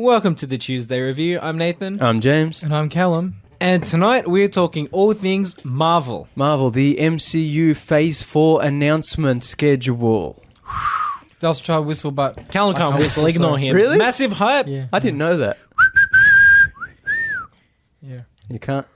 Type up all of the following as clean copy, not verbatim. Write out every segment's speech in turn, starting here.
Welcome to the Tuesday Review. I'm Nathan. I'm James. And I'm Callum. And tonight we're talking all things Marvel. Marvel, the MCU Phase 4 announcement schedule. I was trying to whistle, but Callum can't whistle, ignore him. Really? Massive hype. Yeah. I didn't know that. Yeah. You can't?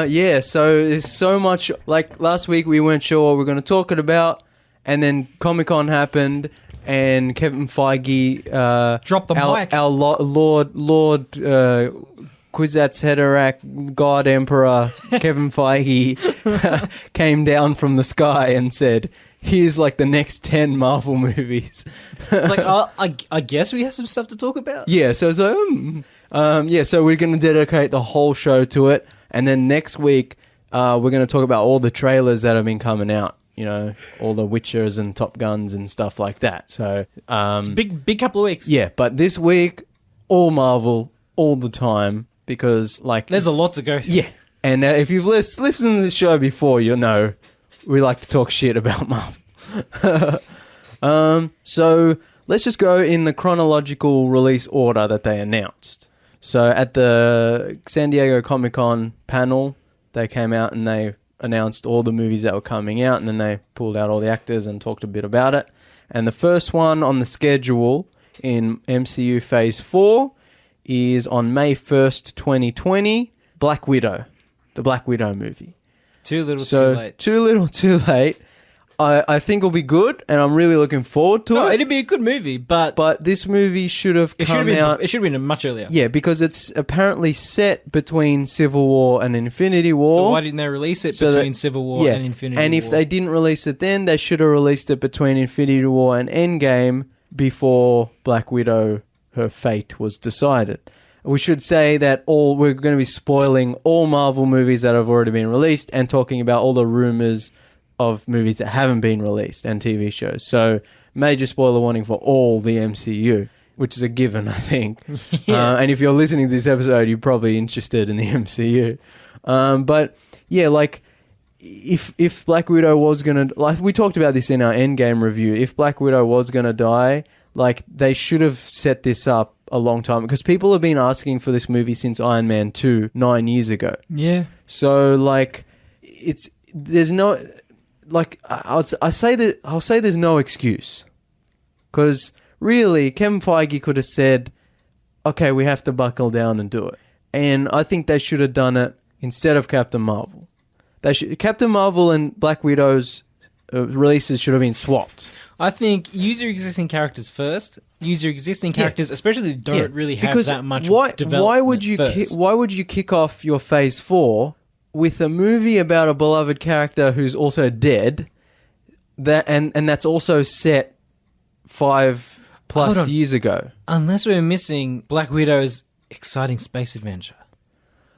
Yeah, so there's so much. Like last week, we weren't sure what we were going to talk about, and then Comic-Con happened, and Kevin Feige Drop the mic. Our Lord Kwisatz Haderach, God Emperor Kevin Feige came down from the sky and said, "Here's like the next 10 Marvel movies." It's like, I guess we have some stuff to talk about. Yeah, so so we're going to dedicate the whole show to it, and then next week we're going to talk about all the trailers that have been coming out. You know, all the Witchers and Top Guns and stuff like that. So It's a big couple of weeks. yeah, but this week all Marvel all the time because like There's a lot to go through. yeah, and if you've listened to this show before, you'll know we like to talk shit about Marvel. So let's just go in the chronological release order that they announced. So at the San Diego Comic-Con panel, they came out and they announced all the movies that were coming out, and then they pulled out all the actors and talked a bit about it. And the first one on the schedule in MCU Phase 4 is on May 1st, 2020, Black Widow, the Black Widow movie. Too little, So, too late. too little, too late. I think it'll be good, and I'm really looking forward to No, it. it'd be a good movie, but But this movie should have come out... It should have been much earlier. Yeah, because it's apparently set between Civil War and Infinity War. So why didn't they release it between Civil War and Infinity War? And if they didn't release it then, they should have released it between Infinity War and Endgame before Black Widow, her fate was decided. We should say that we're going to be spoiling all Marvel movies that have already been released and talking about all the rumors of movies that haven't been released and TV shows. So major spoiler warning for all the MCU, which is a given, I think. Yeah. And if you're listening to this episode, you're probably interested in the MCU. But yeah, like if Black Widow was going to... Like we talked about this in our Endgame review. If Black Widow was going to die, like they should have set this up a long time, because people have been asking for this movie since Iron Man 2 9 years ago. Yeah. So like there's no... Like I'll say there's no excuse, because really Kevin Feige could have said, okay, we have to buckle down and do it. And I think they should have done it instead of Captain Marvel. Captain Marvel and Black Widow's releases should have been swapped. I think use your existing characters first. Use your existing characters, especially that don't really have that much development. Why would you kick off your Phase 4 with a movie about a beloved character who's also dead, and that's also set 5+ years ago? Unless we're missing Black Widow's exciting space adventure.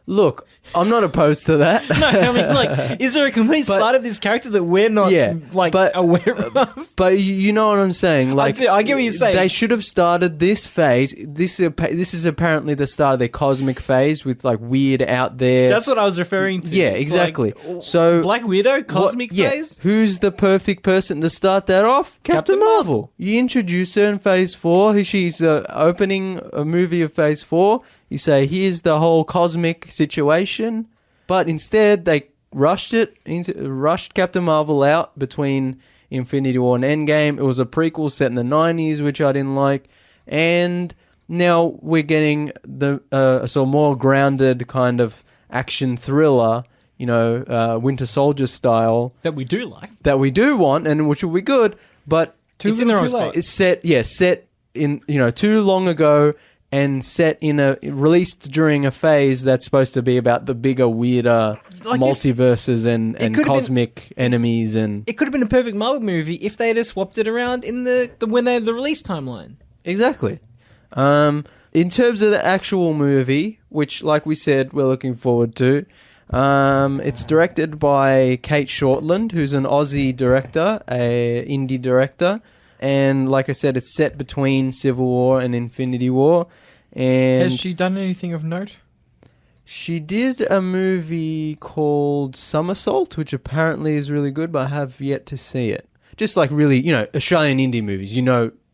Look, I'm not opposed to that. No, I mean, like, is there a complete side of this character that we're not, aware of? But you know what I'm saying? Like, I get what you're saying. They should have started this phase. This is apparently the start of their cosmic phase with, like, weird out there... That's what I was referring to. Yeah, exactly. So Black Widow, cosmic phase? Who's the perfect person to start that off? Captain Marvel. You introduce her in Phase 4. She's opening a movie of Phase 4. You say, here's the whole cosmic situation. But instead, they rushed Captain Marvel out between Infinity War and Endgame. It was a prequel set in the 90s, which I didn't like. And now we're getting a sort of more grounded kind of action thriller, Winter Soldier style. That we do like. That we do want, and which will be good. But it's in their own spot. It's set in, too long ago, and released during a phase that's supposed to be about the bigger, weirder multiverses and cosmic enemies. And it could have been a perfect Marvel movie if they had just swapped it around in the release timeline. Exactly. In terms of the actual movie, which, like we said, we're looking forward to, it's directed by Kate Shortland, who's an Aussie director, a indie director. And like I said, it's set between Civil War and Infinity War. And has she done anything of note? She did a movie called Somersault, which apparently is really good, but I have yet to see it. just like really, Australian indie movies,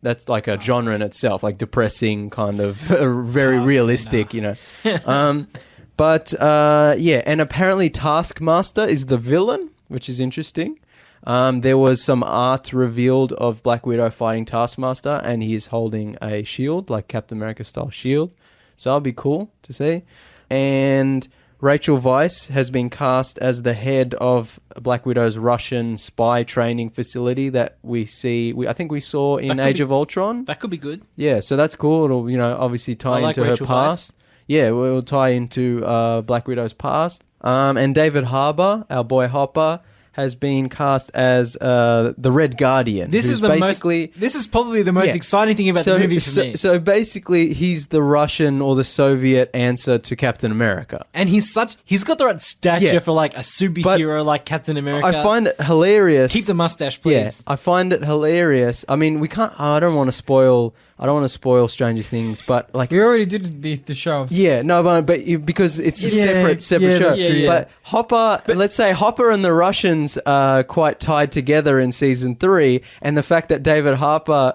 that's like a genre in itself, like depressing kind of, very realistic, But and apparently Taskmaster is the villain, which is interesting. There was some art revealed of Black Widow fighting Taskmaster, and he is holding a shield, like Captain America style shield. So that'll be cool to see. And Rachel Weisz has been cast as the head of Black Widow's Russian spy training facility that I think we saw in Age of Ultron. That could be good. Yeah, so that's cool. It'll, obviously tie into Rachel her past. Weisz. Yeah, it will tie into Black Widow's past. And David Harbour, our boy Hopper, has been cast as the Red Guardian. This is probably the most exciting thing about the movie for me. So basically, he's the Russian or the Soviet answer to Captain America. And he's got the right stature for like a superhero like Captain America. I find it hilarious. Keep the mustache, please. Yeah, I find it hilarious. I mean, we can't. I don't want to spoil Stranger Things, but like we already did the show. Yeah, no, but because it's a separate show. Yeah. But Hopper, let's say Hopper and the Russians are quite tied together in season 3, and the fact that David Harbour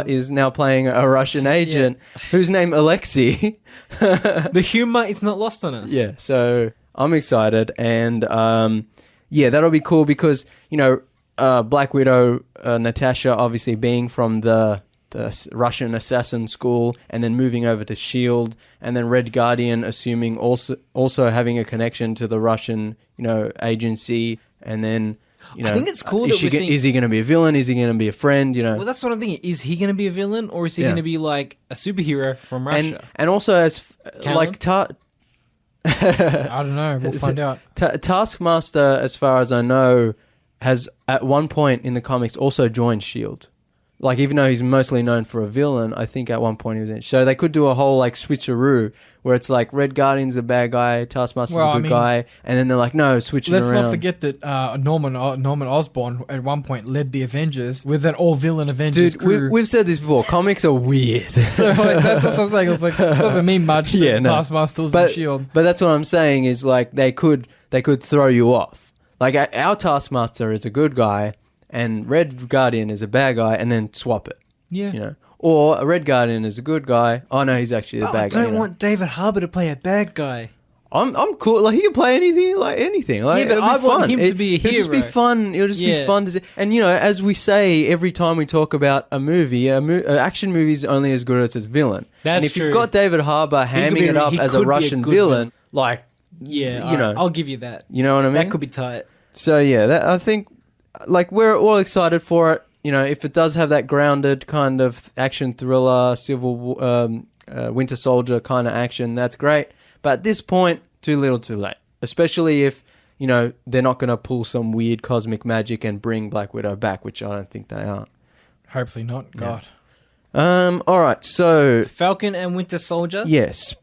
is now playing a Russian agent whose name Alexei. The humor is not lost on us. Yeah, so I'm excited, and that'll be cool because Black Widow, Natasha, obviously being from the Russian assassin school and then moving over to S.H.I.E.L.D. and then Red Guardian assuming also having a connection to the Russian, agency, and then, I think it's cool is he going to be a villain? Is he going to be a friend? Well, that's what I'm thinking. Is he going to be a villain or is he going to be like a superhero from Russia? And also as like I don't know. We'll find out. Taskmaster, as far as I know, has at one point in the comics also joined S.H.I.E.L.D. Like, even though he's mostly known for a villain, I think at one point he was in. So they could do a whole, like, switcheroo, where it's like, Red Guardian's a bad guy, Taskmaster's a good guy, and then they're like, no, switching around. Let's not forget that Norman Osborn at one point led the Avengers with an all-villain Avengers crew. Dude, we've said this before, comics are weird. So that's what I'm saying. It's like, it doesn't mean much that Taskmaster's in S.H.I.E.L.D. But that's what I'm saying is, like, they could throw you off. Like, our Taskmaster is a good guy, and Red Guardian is a bad guy, and then swap it. Yeah. Or a Red Guardian is a good guy. Oh, no, he's actually a bad guy. I don't want David Harbour to play a bad guy. I'm cool. Like, he can play anything. Like, but I want him to be a hero. It'll just be fun. It'll just be fun to see. And, as we say every time we talk about a movie, an action movie is only as good as its villain. That's and if true. You've got David Harbour hamming it up as a Russian villain, like... Yeah, I'll give you that. You know what I mean? That could be tight. So, I think... Like, we're all excited for it. If it does have that grounded kind of action thriller, Winter Soldier kind of action, that's great. But at this point, too little too late. Especially if, they're not going to pull some weird cosmic magic and bring Black Widow back, which I don't think they are. Hopefully not. God. All right, so... Falcon and Winter Soldier? Yes.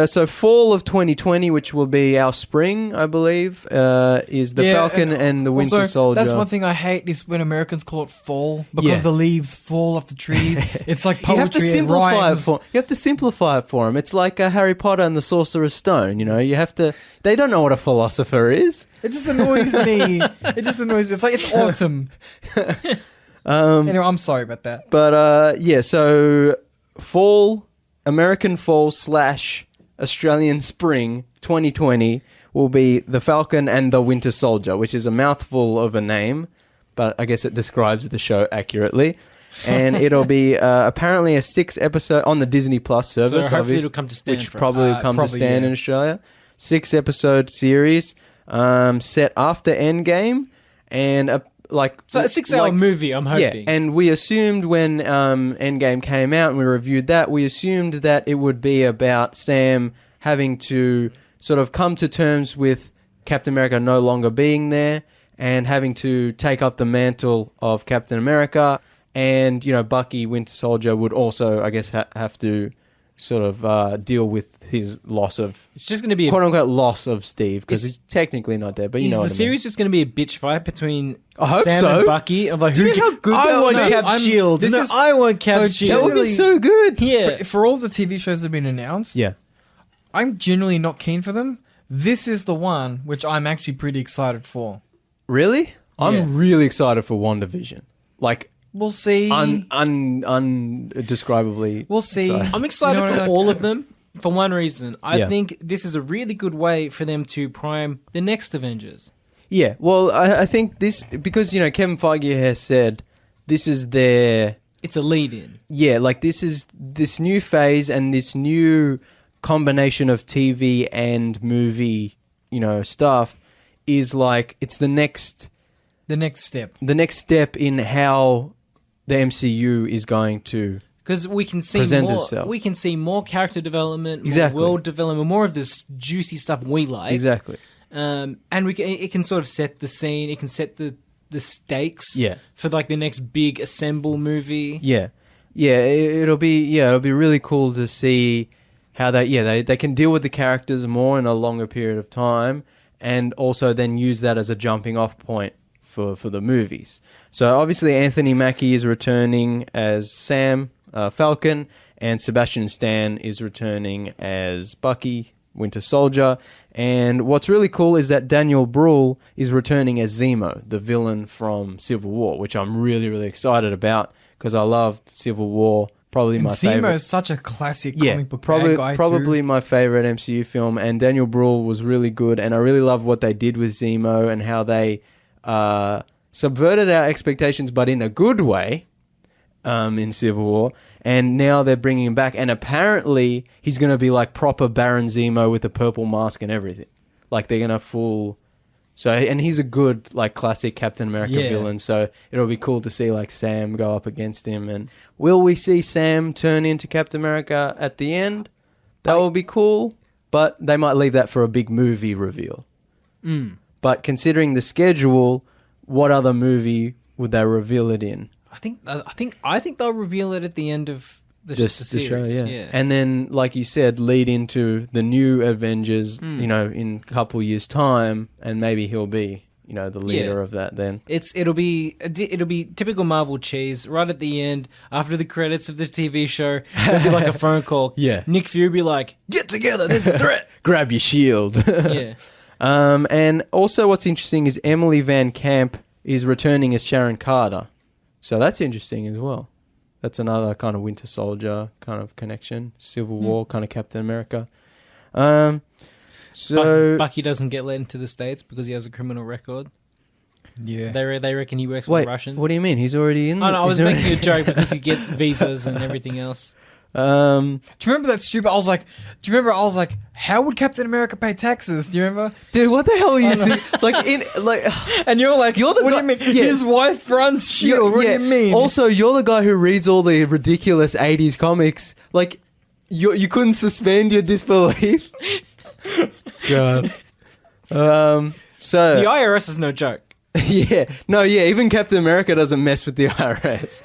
So fall of 2020, which will be our spring, I believe, is the Falcon and the Winter Soldier. That's one thing I hate is when Americans call it fall, because the leaves fall off the trees. It's like poetry and rhymes. You have to simplify it for them. It's like Harry Potter and the Sorcerer's Stone, you have to... They don't know what a philosopher is. It just annoys me. It's like it's autumn. Anyway, I'm sorry about that. But so American fall / Australian spring 2020 will be the Falcon and the Winter Soldier, which is a mouthful of a name, but I guess it describes the show accurately. And it'll be apparently a 6-episode on the Disney Plus service, so hopefully it'll come to stand, which probably will come to stand in Australia. 6-episode series set after Endgame, and so a 6-hour movie, I'm hoping. Yeah, and we assumed when Endgame came out and we reviewed that, we assumed that it would be about Sam having to sort of come to terms with Captain America no longer being there and having to take up the mantle of Captain America, and Bucky, Winter Soldier, would also, I guess, have to sort of deal with his loss of... It's just going to be quote-unquote loss of Steve, because he's technically not dead, but you know what I mean. Is the series just going to be a bitch fight between Sam and Bucky? Of like, I want Cap S.H.I.E.L.D. I want Cap S.H.I.E.L.D. That would be so good. Yeah. For all the TV shows that have been announced, I'm genuinely not keen for them. This is the one which I'm actually pretty excited for. Really? I'm really excited for WandaVision. Like, we'll see. Undescribably. We'll see. Excited. I'm excited for all of them for one reason. I think this is a really good way for them to prime the next Avengers. Yeah, well, I think this, because, Kevin Feige has said this is their... It's a lead-in. Yeah, like this is this new phase and this new combination of TV and movie, stuff is like, it's the next step. The next step in how the MCU is going to because we can see present more. itself. We can see more character development, more world development, more of this juicy stuff we like. Exactly. And it can sort of set the scene. It can set the stakes. Yeah. For like the next big assemble movie. Yeah. Yeah. It'll be really cool to see how they can deal with the characters more in a longer period of time, and also then use that as a jumping off point for the movies. So obviously Anthony Mackie is returning as Sam, Falcon, and Sebastian Stan is returning as Bucky, Winter Soldier. And what's really cool is that Daniel Bruhl is returning as Zemo, the villain from Civil War, which I'm really, really excited about because I loved Civil War. Probably my favorite. Zemo is such a classic comic book guy probably my favorite MCU film, and Daniel Bruhl was really good, and I really love what they did with Zemo and how they subverted our expectations, but in a good way, in Civil War. And now they're bringing him back, and apparently he's going to be like proper Baron Zemo with a purple mask and everything. Like they're going to full... So, and he's a good, like, classic Captain America villain, so it'll be cool to see, like, Sam go up against him. And will we see Sam turn into Captain America at the end? That will be cool, but they might leave that for a big movie reveal. But considering the schedule, what other movie would they reveal it in? I think they'll reveal it at the end of the series. Show, yeah. And then, like you said, lead into the new Avengers, in a couple years' time, and maybe he'll be, the leader of that then. It'll be typical Marvel cheese. Right at the end, after the credits of the TV show, there'll be like a phone call. Yeah. Nick Fury will be like, "Get together, there's a threat." Grab your shield. Yeah. And also what's interesting is Emily Van Camp is returning as Sharon Carter. So that's interesting as well. That's another kind of Winter Soldier kind of connection. Civil War kind of Captain America. So Bucky doesn't get let into the States because he has a criminal record. Yeah. They reckon he works for the Russians. What do you mean? He's already in. Oh, no, I was making a joke because you get visas and everything else. Do you remember that stupid? I was like, how would Captain America pay taxes? Do you remember? Dude, what the hell are you and you're like, you're the what guy, do you mean? His wife runs S.H.I.E.L.D. What do you mean? Also, you're the guy who reads all the ridiculous 80s comics. Like, you couldn't suspend your disbelief. God. So the IRS is no joke. Even Captain America doesn't mess with the IRS.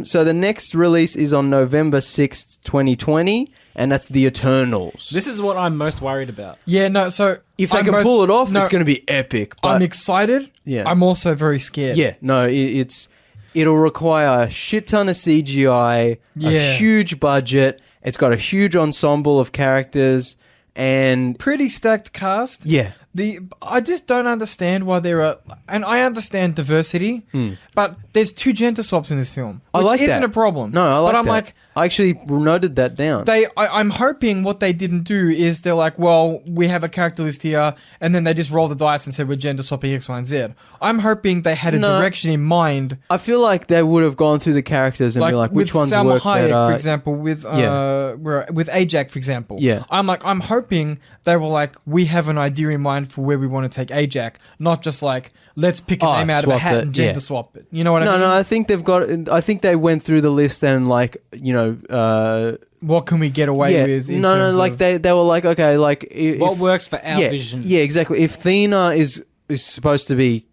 So the next release is on November 6th, 2020, and that's The Eternals. This is what I'm most worried about. Yeah, no, so... If they can pull it off, it's going to be epic. But I'm excited. Yeah. I'm also very scared. Yeah, no, it'll require a shit ton of CGI, a huge budget, it's got a huge ensemble of characters, and... Pretty stacked cast. Yeah. I just don't understand why there are... And I understand diversity, but there's 2 gender swaps in this film. I like that. Which isn't a problem. No, I like that. But I'm like... I actually noted that down. I'm hoping what they didn't do is they're like, well, we have a character list here, and then they just roll the dice and said we're gender swapping X, Y, and Z. I'm hoping they had a direction in mind. I feel like they would have gone through the characters and be like, which ones Salma work Hayek, better. for example, with Ajax, for example. Yeah. I'm hoping they were like, we have an idea in mind for where we want to take Ajax, not just like, let's pick a name out of a hat and gender swap it. You know what I mean? No, I think I think they went through the list and like, what can we get away with? They were like, okay, like... What works for our vision? Yeah, exactly. If Thena is supposed to be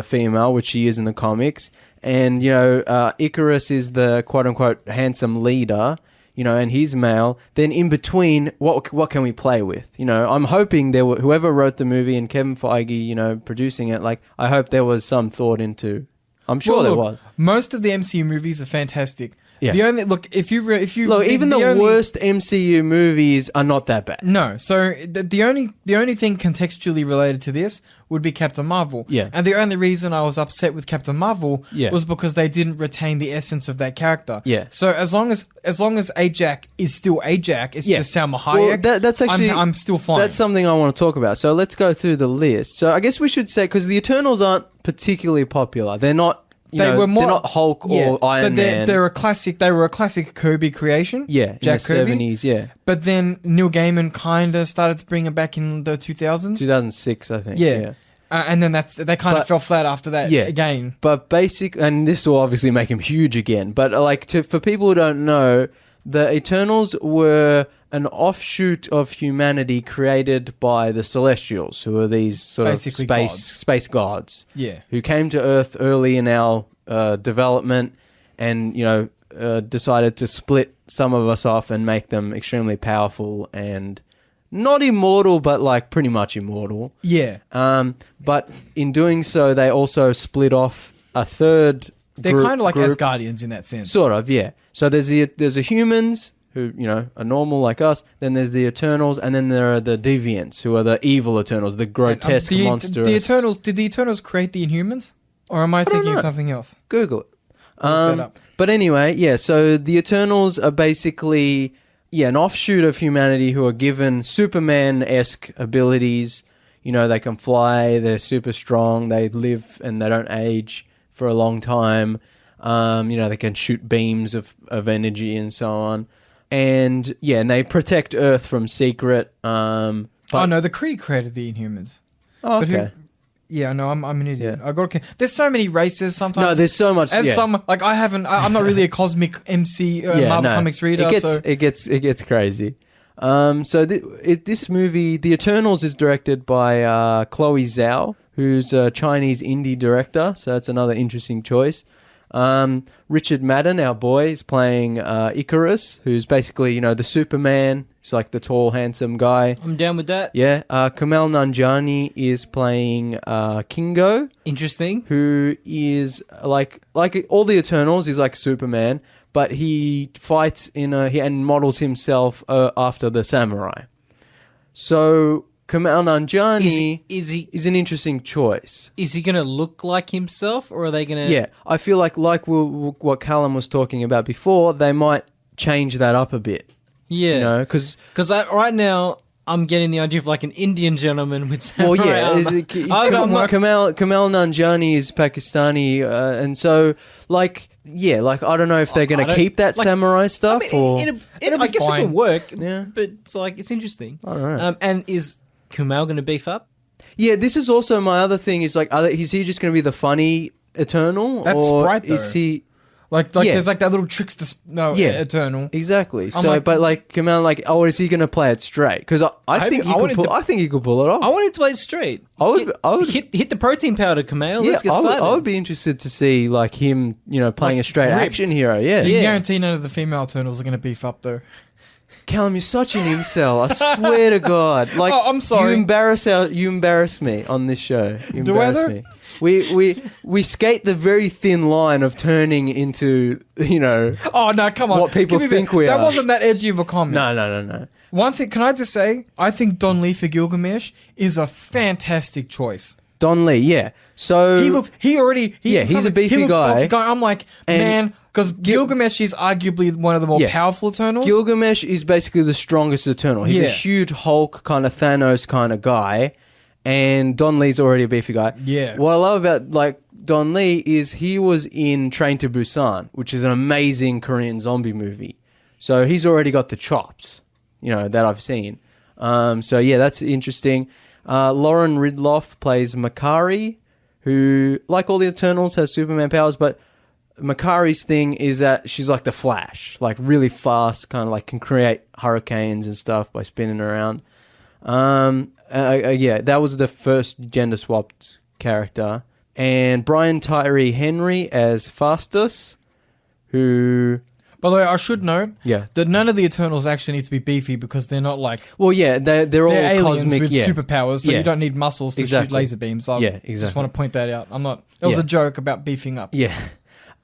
female, which she is in the comics, and, Icarus is the quote-unquote handsome leader, and he's male, then in between, what can we play with? I'm hoping whoever wrote the movie and Kevin Feige, producing it, like, I hope there was some thought into... I'm sure there was. Most of the MCU movies are fantastic. Yeah. The only look if you Look, even the worst MCU movies are not that bad. No, so the only thing contextually related to this would be Captain Marvel. Yeah. And the only reason I was upset with Captain Marvel was because they didn't retain the essence of that character. Yeah. So as long as Ajak is still Ajak, it's just Salma Hayek. Well, that's actually I'm still fine. That's something I want to talk about. So let's go through the list. So I guess we should say, because the Eternals aren't particularly popular. They're not. They're not Hulk or Iron Man. They were a classic Kirby creation. Yeah, Jack in the Kirby. 70s, yeah. But then Neil Gaiman kind of started to bring it back in the 2000s. 2006, I think. Yeah. And then they kind of fell flat after that again. But and this will obviously make him huge again. But for people who don't know, the Eternals were an offshoot of humanity created by the Celestials, who are these sort Basically of space gods. Yeah. Who came to Earth early in our development and, decided to split some of us off and make them extremely powerful and not immortal, but pretty much immortal. Yeah. But in doing so, they also split off a third. They're kind of like Asgardians in that sense. Sort of, yeah. So there's the humans who are normal like us. Then there's the Eternals, and then there are the Deviants, who are the evil Eternals, the grotesque monsters. Did the Eternals create the Inhumans, or am I thinking of something else? Google it. Look that up. But anyway, yeah. So the Eternals are basically an offshoot of humanity who are given Superman-esque abilities. They can fly. They're super strong. They live and they don't age for a long time. They can shoot beams of energy and so on. And they protect Earth from secret. No, the Kree created the Inhumans. Oh, okay. I'm an idiot. Yeah. There's so many races sometimes. No, there's so much. I'm not really a cosmic Marvel Comics reader. It gets crazy. So this movie, The Eternals, is directed by Chloe Zhao, who's a Chinese indie director. So that's another interesting choice. Richard Madden, our boy, is playing Icarus, who's basically, the Superman. He's like the tall, handsome guy. I'm down with that. Yeah. Kumail Nanjiani is playing Kingo. Interesting. Who is like all the Eternals. He's like Superman, but he fights and models himself after the samurai. So Kumail Nanjiani is an interesting choice. Is he going to look like himself, or are they going to... Yeah, I feel like what Callum was talking about before, they might change that up a bit. Yeah. Because right now, I'm getting the idea of an Indian gentleman with samurai armor. Kumail Nanjiani is Pakistani, and so, I don't know if they're going to keep that samurai stuff, or... I guess fine. it could work, yeah. But it's interesting. I don't know. And is Kumail going to beef up? Yeah, this is also my other thing. Is is he just going to be the funny Eternal? That's or Sprite, though. Is he? There's that little trickster. Eternal. Exactly. So, Kumail, is he going to play it straight? Because I think he could pull it off. I want him to play it straight. I would hit the protein powder, Kumail. Yeah, let's get started. I would be interested to see him, playing a straight action hero. Yeah. You can guarantee none of the female Eternals are going to beef up though. Callum, you're such an incel. I swear to God. I'm sorry. You embarrass me on this show. You embarrass me. We skate the very thin line of turning into, Oh no, come on. What people think we are. That wasn't that edgy of a comment. No. One thing, can I just say, I think Don Lee for Gilgamesh is a fantastic choice. Don Lee, yeah. So he's a beefy guy. I'm like, man, because Gilgamesh is arguably one of the more powerful Eternals. Gilgamesh is basically the strongest Eternal. He's a huge Hulk kind of Thanos kind of guy, and Don Lee's already a beefy guy. Yeah. What I love about Don Lee is he was in Train to Busan, which is an amazing Korean zombie movie. So he's already got the chops, that I've seen. That's interesting. Lauren Ridloff plays Makari, who, like all the Eternals, has Superman powers, but Makari's thing is that she's like the Flash, really fast, kind of can create hurricanes and stuff by spinning around. That was the first gender-swapped character. And Brian Tyree Henry as Fastus, who... By the way, I should note that none of the Eternals actually need to be beefy because they're not they're all aliens cosmic with superpowers, so you don't need muscles to shoot laser beams. I just want to point that out. It was a joke about beefing up. Yeah.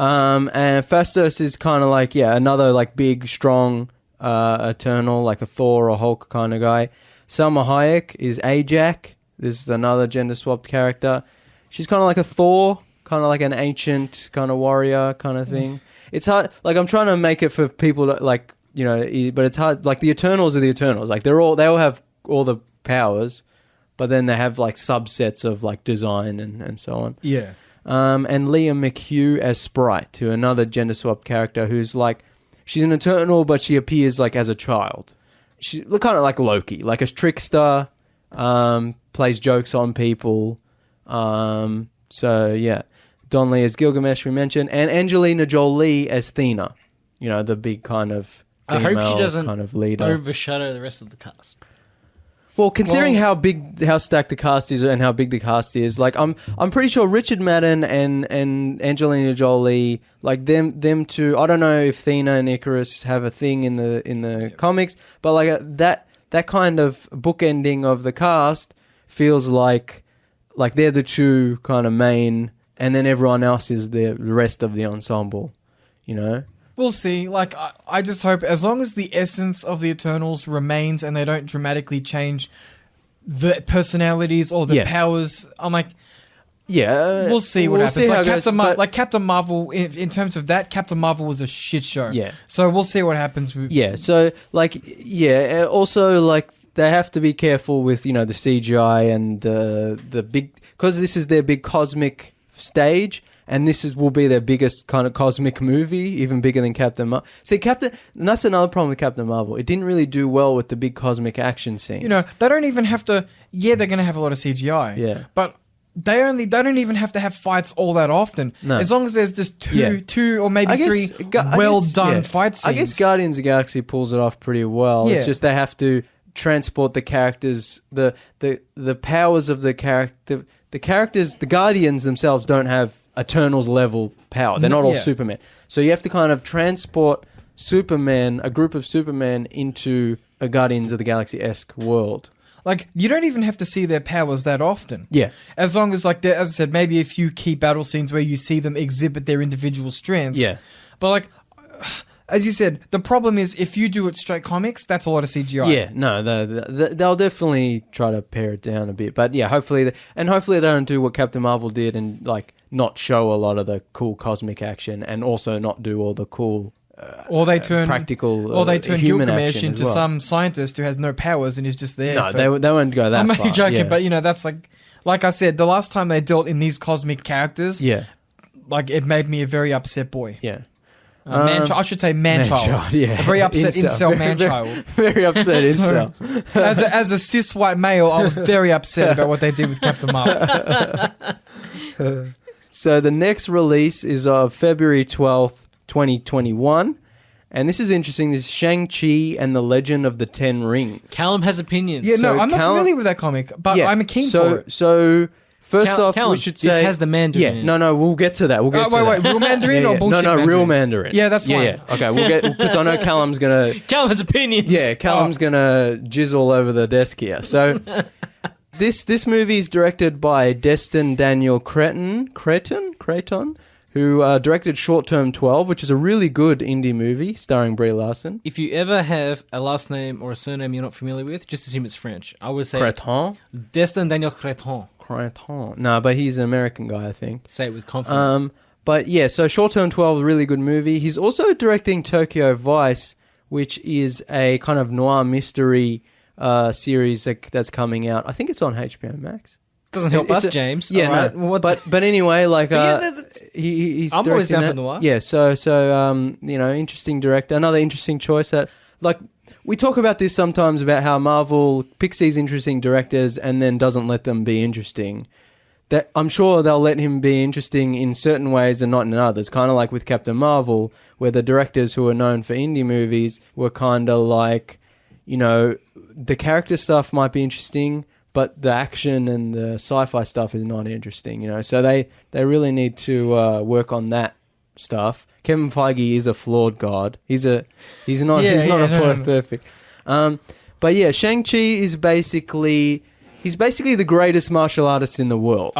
And Phastos is kind of like, another like big, strong Eternal, like a Thor or Hulk kind of guy. Salma Hayek is Ajak. This is another gender-swapped character. She's kind of like a Thor, kind of like an ancient kind of warrior kind of thing. It's hard. Like, I'm trying to make it for people that, like, you know, but it's hard. Like, the Eternals are the Eternals. Like, they all have all the powers, but then they have like subsets of like design and so on. Yeah. And Liam McHugh as Sprite, who another gender-swapped character who's like, she's an Eternal, but she appears like as a child. She look kind of like Loki, like a trickster, plays jokes on people. So yeah, Don Lee as Gilgamesh we mentioned, and Angelina Jolie as Thena. You know, the big kind of I hope she doesn't kind of leader. overshadow the rest of the cast. Well, considering how stacked the cast is and how big the cast is, like I'm pretty sure Richard Madden and Angelina Jolie, like them two. I don't know if Thena and Icarus have a thing in the comics, but like that kind of bookending of the cast feels like they're the two kind of main, and then everyone else is the rest of the ensemble, you know. We'll see. Like, I just hope, as long as the essence of the Eternals remains and they don't dramatically change the personalities or the powers, I'm like, we'll see what happens. Like Captain Marvel, in terms of that, Captain Marvel was a shit show. Yeah. So we'll see what happens. So also like they have to be careful with, you know, the CGI and the big, because this is their big cosmic stage. And will be their biggest kind of cosmic movie, even bigger than Captain Marvel. See, and that's another problem with Captain Marvel. It didn't really do well with the big cosmic action scenes. You know, they don't even have to. Yeah, they're going to have a lot of CGI. Yeah, but they don't even have to have fights all that often. No. As long as there's just two or maybe three well-done fight scenes. I guess Guardians of the Galaxy pulls it off pretty well. Yeah. It's just they have to transport the characters, the powers of the character. The characters, the Guardians themselves don't have Eternals level power. They're not all Superman. So you have to kind of transport Superman, a group of Superman, into a Guardians of the Galaxy-esque world. Like, you don't even have to see their powers that often. Yeah. As long as, like, as I said, maybe a few key battle scenes where you see them exhibit their individual strengths. Yeah. But, like, as you said, the problem is if you do it straight comics, that's a lot of CGI. Yeah, no, they'll definitely try to pare it down a bit. But yeah, hopefully they don't do what Captain Marvel did and like not show a lot of the cool cosmic action and also not do all the cool or they turn practical or they turn human Gilgamesh into some scientist who has no powers and is just there. No, they won't go that far. I'm only joking, but you know, that's like I said, the last time they dealt in these cosmic characters, like it made me a very upset boy. Yeah. I should say man-child. Yeah. A very upset incel man-child. Very upset incel. As a cis white male, I was very upset about what they did with Captain Marvel. So the next release is February 12th, 2021. And this is interesting. This is Shang-Chi and the Legend of the Ten Rings. Callum has opinions. Yeah, no, I'm not familiar with that comic, but I'm keen for it. So... First off, Callum, we should say... this has the Mandarin. Yeah, no, we'll get to that. Wait, real Mandarin or bullshit Mandarin? Real Mandarin. Yeah, that's fine. Yeah. Okay, we'll get... Because I know Callum's going to... Callum has opinions. Yeah, Callum's going to jizz all over the desk here. So, this movie is directed by Destin Daniel Cretton, who directed Short Term 12, which is a really good indie movie starring Brie Larson. If you ever have a last name or a surname you're not familiar with, just assume it's French. I would say... Creton? Destin Daniel Creton. No, but he's an American guy, I think. Say it with confidence. But yeah, so Short Term 12 is a really good movie. He's also directing Tokyo Vice, which is a kind of noir mystery series that's coming out. I think it's on HBO Max. Doesn't help us, James. Yeah, right. no. But anyway, like he's I'm always down for noir. Yeah, so you know, interesting director. Another interesting choice that like. We talk about this sometimes about how Marvel picks these interesting directors and then doesn't let them be interesting. That I'm sure they'll let him be interesting in certain ways and not in others. Kind of like with Captain Marvel, where the directors who are known for indie movies were kind of like, you know, the character stuff might be interesting, but the action and the sci-fi stuff is not interesting. You know, so they really need to work on that stuff. Kevin Feige is a flawed god. He's not perfect. But yeah, Shang-Chi is basically the greatest martial artist in the world.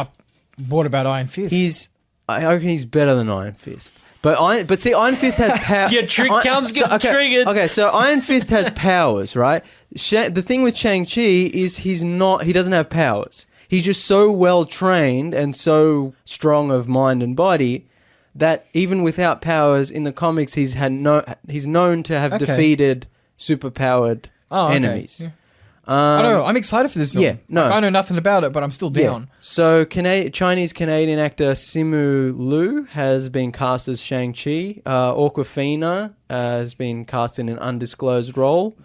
What about Iron Fist? I reckon he's better than Iron Fist. But see, Iron Fist has power. Your trick comes getting triggered. Okay, so Iron Fist has powers, right? The thing with Shang-Chi is he doesn't have powers. He's just so well trained and so strong of mind and body that even without powers in the comics, he's known to have defeated superpowered enemies. Yeah. I don't know. I'm excited for this film. Yeah, no. I know nothing about it, but I'm still down. Yeah. So Chinese-Canadian actor Simu Liu has been cast as Shang-Chi. Awkwafina has been cast in an undisclosed role.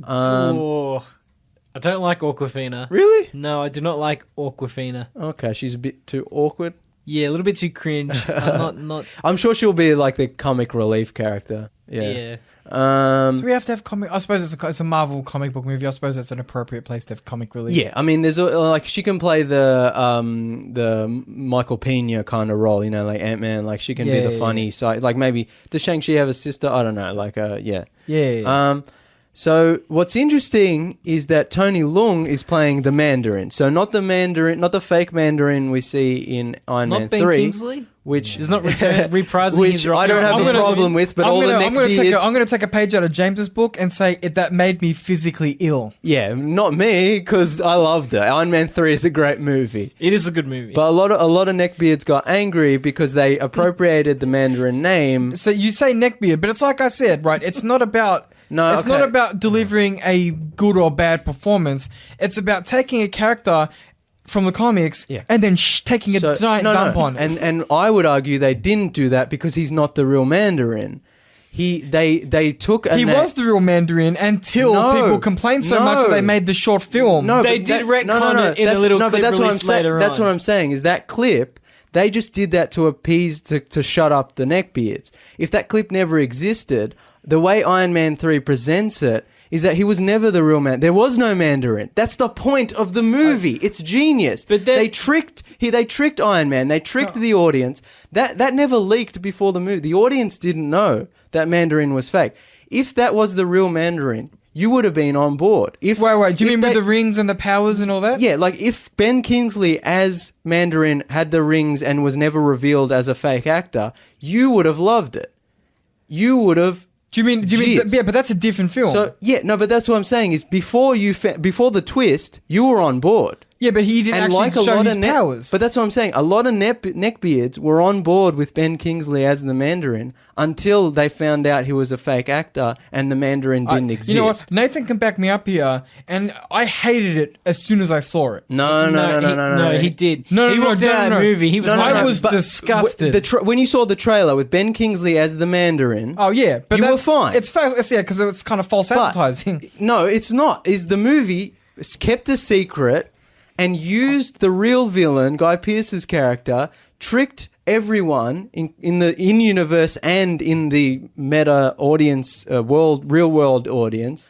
I don't like Awkwafina. Really? No, I do not like Awkwafina. Okay, she's a bit too awkward. Yeah, a little bit too cringe. Not. I'm sure she'll be like the comic relief character. Yeah. Do we have to have comic? I suppose it's a Marvel comic book movie. I suppose that's an appropriate place to have comic relief. Yeah, I mean, there's like she can play the Michael Pena kind of role, like Ant-Man. Like she can be the funny side. Like maybe does Shang-Chi have a sister? I don't know. Like Yeah. So what's interesting is that Tony Leung is playing the Mandarin. So not the fake Mandarin we see in Iron Man 3. Ben Kingsley? Which is not reprising his role. I don't have a problem with, but I'm going to take a page out of James's book and say that made me physically ill. Yeah, not me, because I loved it. Iron Man 3 is a great movie. It is a good movie. But a lot of neckbeards got angry because they appropriated the Mandarin name. So you say neckbeard, but it's like I said, right? It's not about... It's not about delivering a good or bad performance. It's about taking a character from the comics and then taking a giant dump on it. And I would argue they didn't do that because he's not the real Mandarin. They took a... He was the real Mandarin until people complained so much that they made the short film. No, they did retcon it in a little clip released later on. That's what I'm saying, is that clip... They just did that to appease, to shut up the neckbeards. If that clip never existed, the way Iron Man 3 presents it is that he was never the real man. There was no Mandarin. That's the point of the movie. It's genius. But they tricked Iron Man. They tricked the audience. That never leaked before the movie. The audience didn't know that Mandarin was fake. If that was the real Mandarin, you would have been on board. Wait, do you mean with the rings and the powers and all that? Yeah, like if Ben Kingsley as Mandarin had the rings and was never revealed as a fake actor, you would have loved it. You would have... Do you mean yeah, but that's a different film. So, yeah, no, but that's what I'm saying is before the twist, you were on board. Yeah, but he didn't show his powers. But that's what I'm saying. A lot of neckbeards were on board with Ben Kingsley as the Mandarin until they found out he was a fake actor and the Mandarin didn't exist. You know what? Nathan can back me up here, and I hated it as soon as I saw it. No, he did. No, he walked out of that movie. He was. I was disgusted. When you saw the trailer with Ben Kingsley as the Mandarin, oh yeah, but you were fine. It's because it's kind of false advertising. No, it's not. Is the movie kept a secret? And used the real villain, Guy Pearce's character, tricked everyone in the in-universe and in the meta audience, real world audience.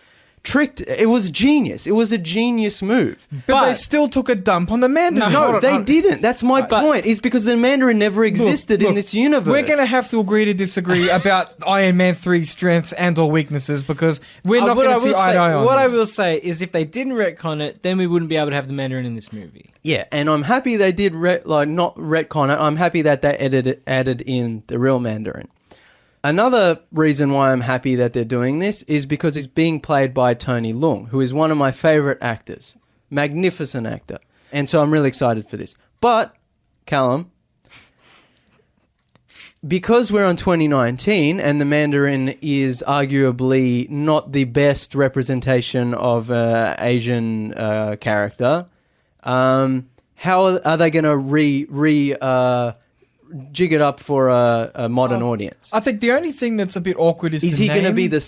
It was genius. It was a genius move. But they still took a dump on the Mandarin. No, they didn't. That's my point. Is because the Mandarin never existed in this universe. We're going to have to agree to disagree about Iron Man 3's strengths and or weaknesses because we're not going to see eye to eye on What this. I will say is if they didn't retcon it, then we wouldn't be able to have the Mandarin in this movie. Yeah, and I'm happy they did not retcon it. I'm happy that they added in the real Mandarin. Another reason why I'm happy that they're doing this is because it's being played by Tony Leung, who is one of my favorite actors. Magnificent actor. And so I'm really excited for this. But, Callum, because we're on 2019 and the Mandarin is arguably not the best representation of Asian character, how are they going to jig it up for a modern audience? I think the only thing that's a bit awkward is he going to be the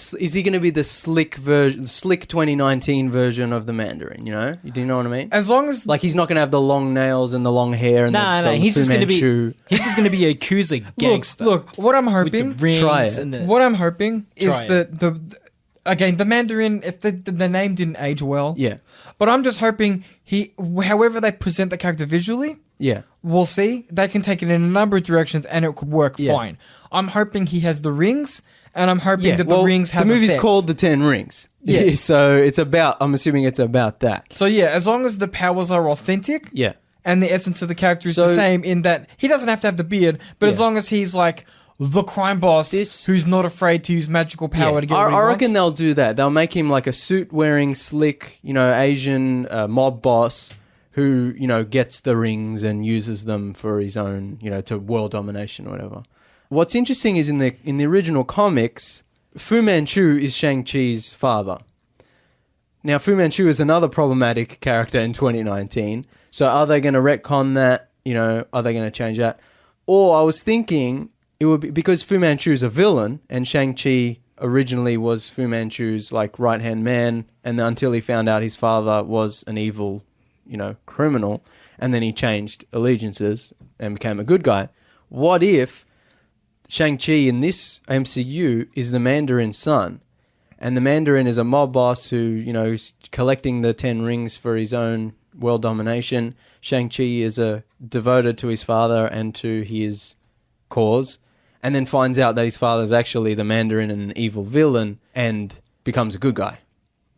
slick 2019 version of the Mandarin? Do you know what I mean? As long as he's not going to have the long nails and the long hair and the he's just going to be Manchu. He's just going to be a Yakuza gangster. Look, what I'm hoping. With the rings Try it. and the, what I'm hoping is that the Mandarin, if the name didn't age well. Yeah. But I'm just hoping however they present the character visually. Yeah. We'll see. They can take it in a number of directions and it could work fine. I'm hoping he has the rings and I'm hoping that the rings have the movie's effects. called The 10 Rings. Yeah. So I'm assuming it's about that. So yeah, as long as the powers are authentic. Yeah. And the essence of the character is the same in that he doesn't have to have the beard, but as long as he's like the crime boss who's not afraid to use magical power to get what he I wants. reckon they'll do that. They'll make him like a suit-wearing, slick, Asian mob boss who, gets the rings and uses them for his own, to world domination or whatever. What's interesting is in the original comics, Fu Manchu is Shang-Chi's father. Now, Fu Manchu is another problematic character in 2019. So are they going to retcon that? Are they going to change that? Or I was thinking it would be because Fu Manchu is a villain and Shang-Chi originally was Fu Manchu's right-hand man, and until he found out his father was an evil, criminal, and then he changed allegiances and became a good guy. What if Shang-Chi in this MCU is the Mandarin's son? And the Mandarin is a mob boss who, is collecting the 10 rings for his own world domination. Shang-Chi is devoted to his father and to his cause, and then finds out that his father is actually the Mandarin and an evil villain and becomes a good guy.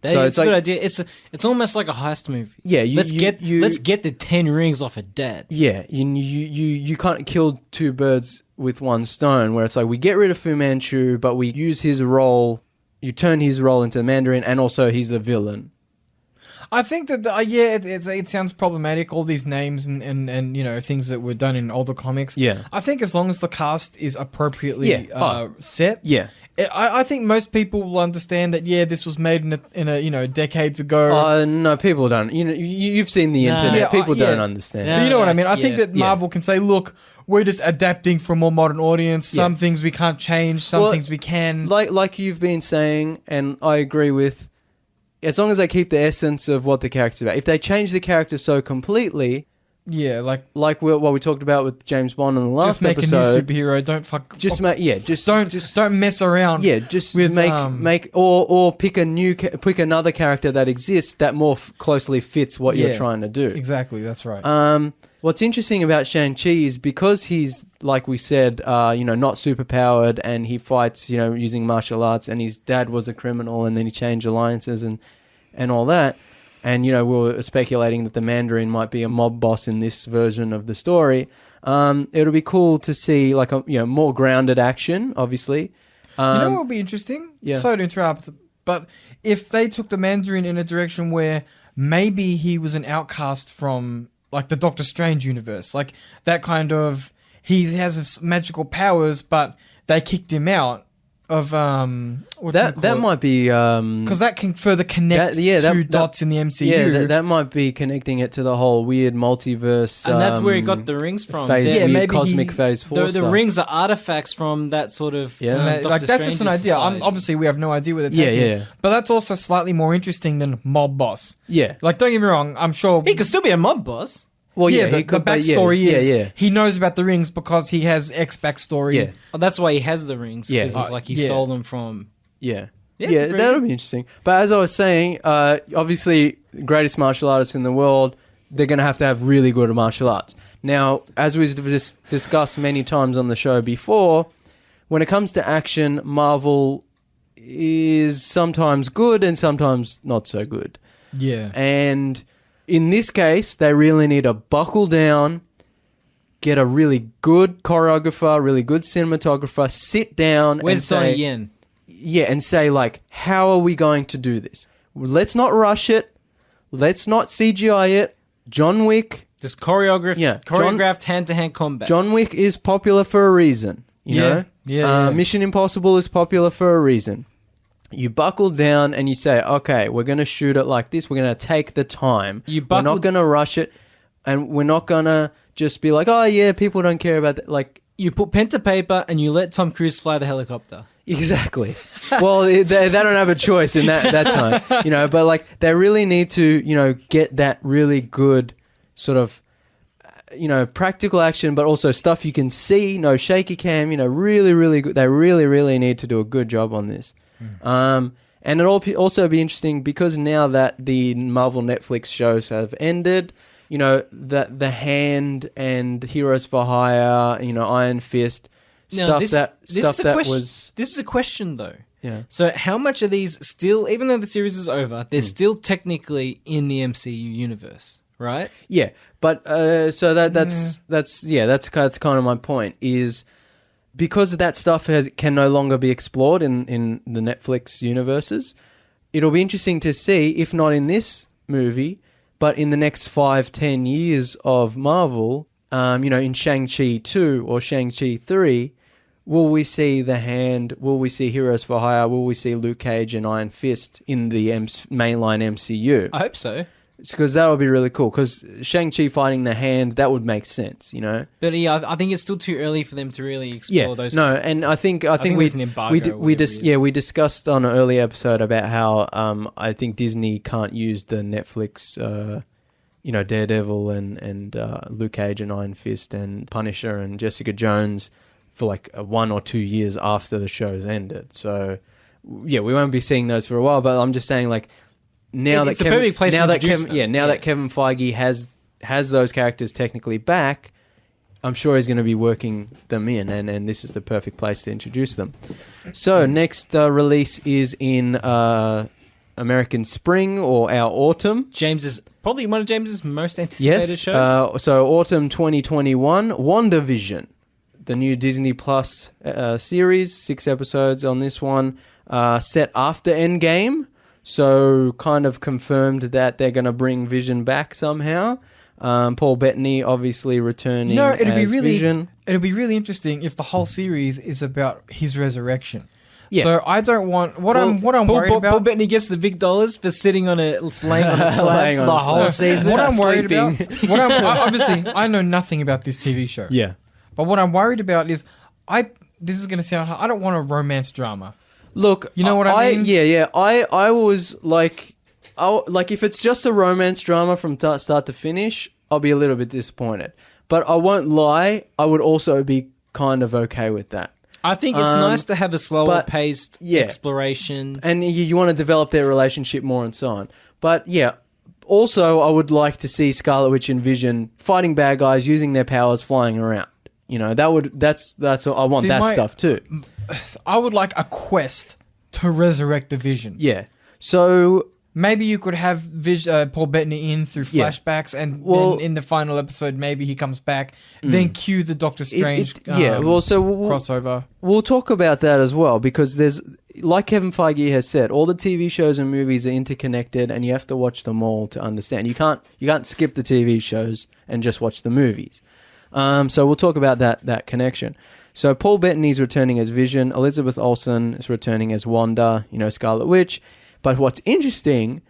So it's a good idea. It's almost like a heist movie. Yeah, let's get the 10 rings off of Dad. Yeah, you can't kill two birds with one stone. Where it's like we get rid of Fu Manchu, but we use his role. You turn his role into Mandarin, and also he's the villain. I think that it sounds problematic. All these names and things that were done in older comics. Yeah, I think as long as the cast is appropriately set. Yeah, I think most people will understand that. Yeah, this was made in a decades ago. No, people don't. You've seen the internet. People don't understand. But you know what I mean. I think that Marvel can say, look, we're just adapting for a more modern audience. Some things we can't change. Some things we can. Like you've been saying, and I agree with. As long as they keep the essence of what the character's about. If they change the character so completely... Yeah, like what we talked about with James Bond in the last episode. Just make a new superhero. Don't fuck... Don't mess around. Yeah, just with, make or pick another character that exists that more closely fits what you're trying to do. Exactly, that's right. What's interesting about Shang-Chi is because he's, like we said, not superpowered, and he fights, using martial arts, and his dad was a criminal, and then he changed alliances and all that. And, we were speculating that the Mandarin might be a mob boss in this version of the story. It'll be cool to see, more grounded action, obviously. What would be interesting? Yeah. Sorry to interrupt, but if they took the Mandarin in a direction where maybe he was an outcast from... the Doctor Strange universe, that kind of, he has magical powers, but they kicked him out of that might be because that can further connect two dots in the MCU. Yeah, that might be connecting it to the whole weird multiverse, and that's where he got the rings from. Maybe cosmic Phase 4. The rings are artifacts from that sort of. That's just an idea. Obviously, we have no idea where they're taking. But that's also slightly more interesting than mob boss. Yeah, don't get me wrong. I'm sure he could still be a mob boss. Well, but the backstory is he knows about the rings because he has X backstory. Yeah, that's why he has the rings. Yeah, because he stole them from. Yeah, that'll be interesting. But as I was saying, obviously, greatest martial artists in the world, they're going to have really good martial arts. Now, as we've discussed many times on the show before, when it comes to action, Marvel is sometimes good and sometimes not so good. Yeah, and in this case, they really need to buckle down, get a really good choreographer, really good cinematographer, sit down and say... Yen? Yeah, and say, how are we going to do this? Let's not rush it. Let's not CGI it. John Wick... Just choreographed hand-to-hand combat. John Wick is popular for a reason, you know? Yeah. Mission Impossible is popular for a reason. You buckle down and you say, okay, we're going to shoot it like this. We're going to take the time. We're not going to rush it. And we're not going to just be like, oh, yeah, people don't care about that. You put pen to paper and you let Tom Cruise fly the helicopter. Exactly. Well, they don't have a choice in that time, but they really need to, get that really good sort of, practical action, but also stuff you can see, no shaky cam, really, really good. They really, really need to do a good job on this. And it'll also be interesting because now that the Marvel Netflix shows have ended, that The Hand and Heroes for Hire, Iron Fist, This is a question though. Yeah. So how much of these still, even though the series is over, they're still technically in the MCU universe, right? Yeah, but so that's kind of my point is. because that stuff can no longer be explored in the Netflix universes, it'll be interesting to see, if not in this movie, but in the next 5-10 years of Marvel, in Shang-Chi 2 or Shang-Chi 3, will we see the Hand? Will we see Heroes for Hire? Will we see Luke Cage and Iron Fist in the mainline MCU? I hope so. Because that would be really cool. Because Shang-Chi fighting the Hand, that would make sense, But yeah, I think it's still too early for them to really explore those. No, and I think we discussed on an early episode about how I think Disney can't use the Netflix, Daredevil and Luke Cage and Iron Fist and Punisher and Jessica Jones for like 1 or 2 years after the show's ended. So yeah, we won't be seeing those for a while. But I'm just saying, like, that Kevin Feige has those characters technically back, I'm sure he's going to be working them in, and this is the perfect place to introduce them. So next release is in American Spring or our autumn. Probably one of James's most anticipated shows. So autumn 2021, WandaVision, the new Disney Plus series, 6 episodes on this one, set after Endgame. So kind of confirmed that they're going to bring Vision back somehow. Paul Bettany obviously returning as Vision. It'll be really interesting if the whole series is about his resurrection. Yeah. So I don't want what I'm worried about. Paul Bettany gets the big dollars for sitting on a slab for the whole season. What I'm worried about. Obviously, I know nothing about this TV show. Yeah. But what I'm worried about is this is going to sound hard. I don't want a romance drama. Look, you know what I mean? Yeah. I was like, if it's just a romance drama from start to finish, I'll be a little bit disappointed. But I won't lie, I would also be kind of okay with that. I think it's nice to have a slower paced exploration. And you want to develop their relationship more and so on. But yeah, also I would like to see Scarlet Witch and Vision fighting bad guys, using their powers, flying around. That's I want stuff too. I would like a quest to resurrect the Vision. Yeah. So maybe you could have Paul Bettany in through flashbacks, and then in the final episode, maybe he comes back. Then cue the Doctor Strange crossover. We'll talk about that as well, because there's, like Kevin Feige has said, all the TV shows and movies are interconnected, and you have to watch them all to understand. You can't skip the TV shows and just watch the movies. So we'll talk about that connection. So Paul Bettany's returning as Vision. Elizabeth Olsen is returning as Wanda, Scarlet Witch. But what's interesting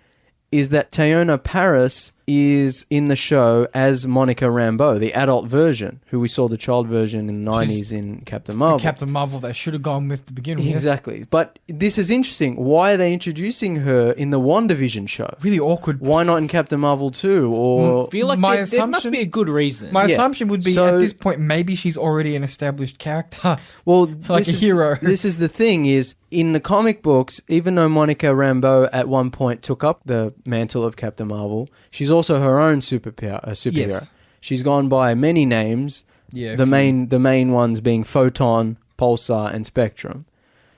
is that Teyonah Parris is in the show as Monica Rambeau, the adult version, who we saw the child version in the 90s in Captain Marvel. The Captain Marvel they should have gone with to begin with. Exactly. But this is interesting. Why are they introducing her in the WandaVision show? Really awkward. Why not in Captain Marvel 2? Or I feel like there must be a good reason. My assumption would be, at this point, maybe she's already an established character. Well, like a hero. This is the thing, is in the comic books, even though Monica Rambeau at one point took up the mantle of Captain Marvel, she's also her own superhero. Yes. She's gone by many names. Yeah, the main ones being Photon, Pulsar, and Spectrum.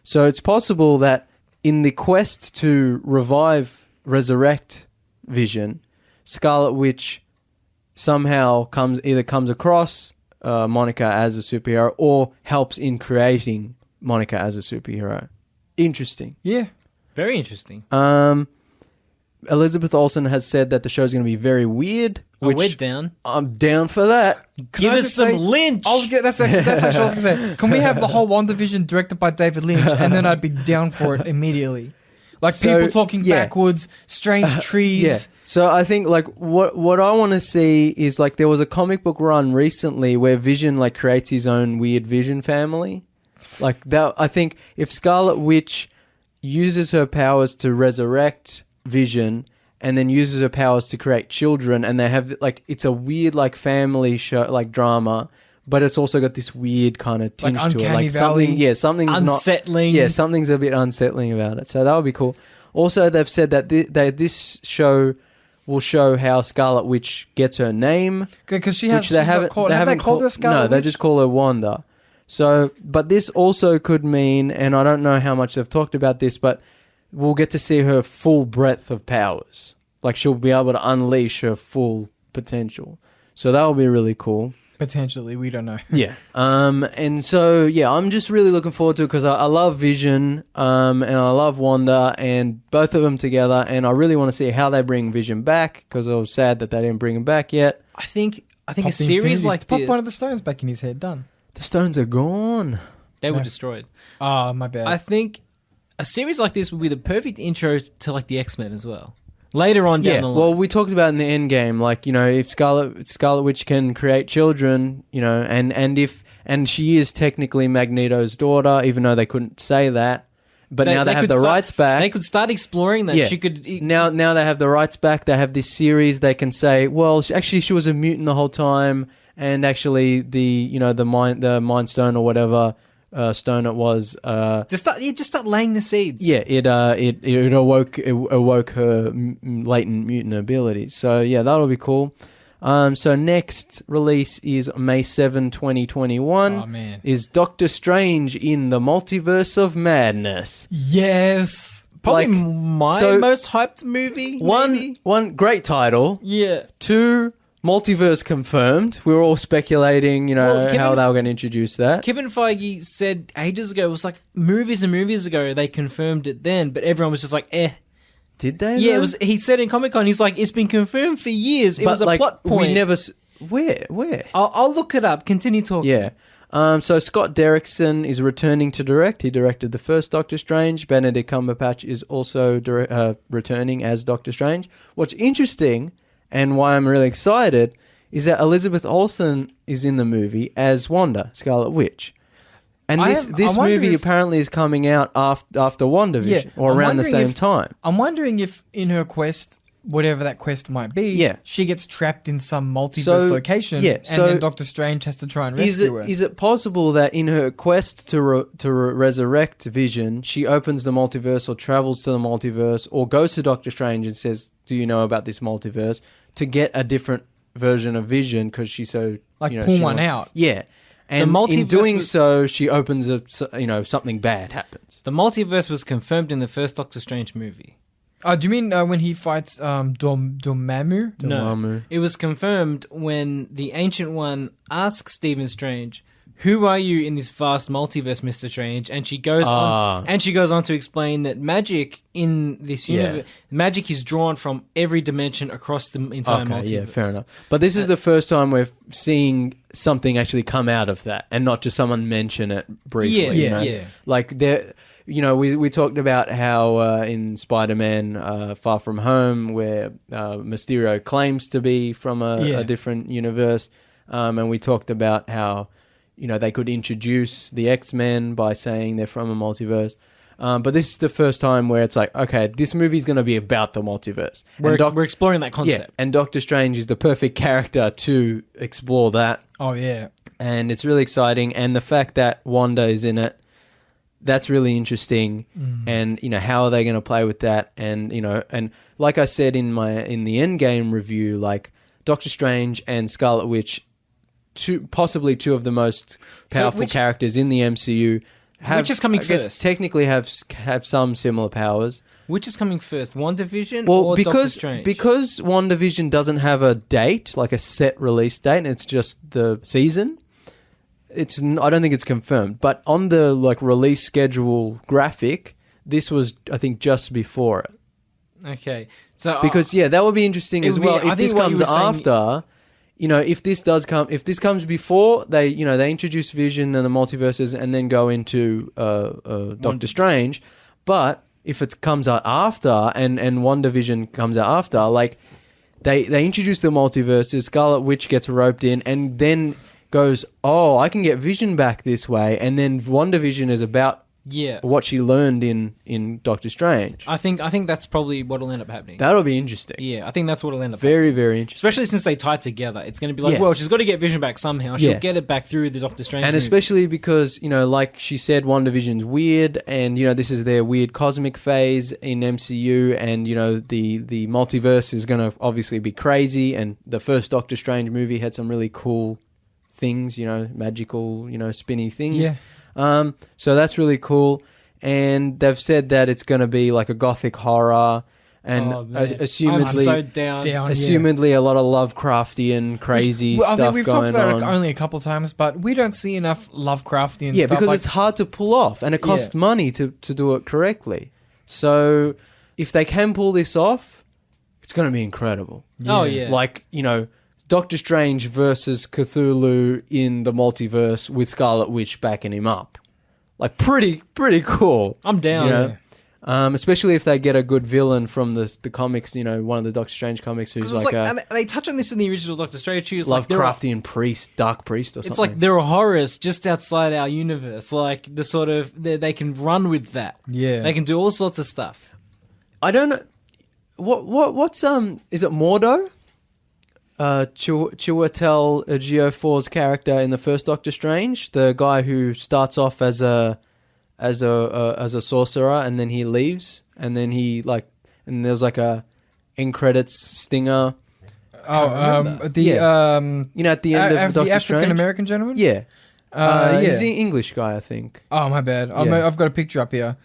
So it's possible that in the quest to resurrect Vision, Scarlet Witch somehow comes across Monica as a superhero, or helps in creating Monica as a superhero. Interesting. Yeah, very interesting. Elizabeth Olsen has said that the show's going to be very weird. Which we're down. I'm down for that. Give us some Lynch. That's actually what I was going to say. Can we have the whole WandaVision directed by David Lynch, and then I'd be down for it immediately. Like people talking backwards, strange trees. Yeah. So I think like what I want to see is, like, there was a comic book run recently where Vision like creates his own weird Vision family. Like that, I think if Scarlet Witch uses her powers to resurrect Vision and then uses her powers to create children, and they have like, it's a weird like family show, like drama, but it's also got this weird kind of tinge to it, like something's unsettling. Something's a bit unsettling about it. So that would be cool. Also, they've said that this show will show how Scarlet Witch gets her name, because she has. They haven't called her Scarlet Witch? No, they just call her Wanda. So, but this also could mean, and I don't know how much they've talked about this, but we'll get to see her full breadth of powers. Like, she'll be able to unleash her full potential. So that will be really cool. Potentially, we don't know. Yeah. And so, yeah, I'm just really looking forward to it because I love Vision and I love Wanda and both of them together. And I really want to see how they bring Vision back because I was sad that they didn't bring him back yet. I think a series like pop this... one of the stones back in his head, done. The stones are gone. They were destroyed. Oh, my bad. I think a series like this would be the perfect intro to like the X-Men as well. Later on down the line. Well, we talked about in the end game, like, you know, if Scarlet Witch can create children, you know, and she is technically Magneto's daughter, even though they couldn't say that. But now they have the rights back. They could start exploring that. Yeah. She could now they have the rights back. They have this series. They can say, well, actually, she was a mutant the whole time, and actually, the Mind Stone or whatever stone it was. Just start laying the seeds. Yeah, it awoke her latent mutant abilities. So yeah, that'll be cool. So next release is May 7, 2021. Oh, man. Is Doctor Strange in the Multiverse of Madness. Yes. Probably my most hyped movie. One great title. Yeah. 2, multiverse confirmed. We were all speculating, how they were going to introduce that. Kevin Feige said ages ago, it was like movies and movies ago, they confirmed it then, but everyone was just like, eh. Did they? Yeah, though? it was. He said in Comic-Con, he's like, it's been confirmed for years. It was a plot point. We never... Where? I'll look it up. Continue talking. Yeah. So Scott Derrickson is returning to direct. He directed the first Doctor Strange. Benedict Cumberbatch is also returning as Doctor Strange. What's interesting, and why I'm really excited, is that Elizabeth Olsen is in the movie as Wanda, Scarlet Witch. And this movie apparently is coming out after WandaVision, or around the same time. I'm wondering if in her quest, whatever that quest might be, she gets trapped in some multiverse location, and then Doctor Strange has to try and rescue her. Is it possible that in her quest to resurrect Vision, she opens the multiverse or travels to the multiverse or goes to Doctor Strange and says, do you know about this multiverse, to get a different version of Vision because she's so... pull one out. Yeah. And in doing so, she opens something bad happens. The multiverse was confirmed in the first Doctor Strange movie. Oh, do you mean when he fights Dormammu? No, it was confirmed when the Ancient One asks Stephen Strange, "Who are you in this vast multiverse, Mr. Strange?" And she goes on to explain that magic in this universe, magic is drawn from every dimension across the entire multiverse. Yeah, fair enough. But this is the first time we're seeing something actually come out of that, and not just someone mention it briefly. Yeah. Like there. We talked about how in Spider-Man Far From Home, where Mysterio claims to be from a different universe, and we talked about how they could introduce the X-Men by saying they're from a multiverse. But this is the first time where it's like, okay, this movie's going to be about the multiverse. We're exploring that concept. Yeah, and Doctor Strange is the perfect character to explore that. Oh, yeah. And it's really exciting. And the fact that Wanda is in it, that's really interesting. And how are they going to play with that? And and like I said in the Endgame review, like Doctor Strange and Scarlet Witch, possibly two of the most powerful characters in the MCU, which is coming first? Technically have some similar powers. Which is coming first, WandaVision or Doctor Strange? Because WandaVision doesn't have a date, like a set release date, and it's just the season. I don't think it's confirmed, but on the release schedule graphic, this was, I think, just before it. Okay, so because that would be interesting as well. If this comes after, if this comes before they introduce Vision and the multiverses and then go into Doctor Strange, but if it comes out after and WandaVision comes out after, they introduce the multiverses, Scarlet Witch gets roped in, and then goes, oh, I can get Vision back this way, and then WandaVision is about what she learned in Doctor Strange. I think that's probably what'll end up happening. That'll be interesting. Yeah, I think that's what'll end up very, happening. very interesting. Especially since they tie together. It's going to be like, well, she's got to get Vision back somehow. She'll get it back through the Doctor Strange and movie. Especially because, like she said, WandaVision's weird, and, this is their weird cosmic phase in MCU, and, the multiverse is going to obviously be crazy, and the first Doctor Strange movie had some really cool things, magical, spinny things. Yeah. So that's really cool. And they've said that it's going to be like a gothic horror. and assumedly, I'm so down. Assumedly, a lot of Lovecraftian crazy stuff going on. I think we've talked about it only a couple of times, but we don't see enough Lovecraftian stuff. Yeah, because it's hard to pull off, and it costs money to do it correctly. So, if they can pull this off, it's going to be incredible. Yeah. Oh, yeah. Like, Doctor Strange versus Cthulhu in the multiverse with Scarlet Witch backing him up. Like, pretty cool. I'm down. Especially if they get a good villain from the comics, one of the Doctor Strange comics who's like a... And they touch on this in the original Doctor Strange. Lovecraftian priest, dark priest or something. It's like there are horrors just outside our universe. Like, the sort of... They can run with that. Yeah. They can do all sorts of stuff. I don't know... What's... Is it Mordo? Chiwetel Ejiofor's character in the first Doctor Strange, the guy who starts off as a sorcerer and then he leaves and then and there's like a end credits stinger. At the end of Doctor the African Strange, American gentleman. Yeah, he's the English guy, I think. Oh, my bad. Yeah. I've got a picture up here.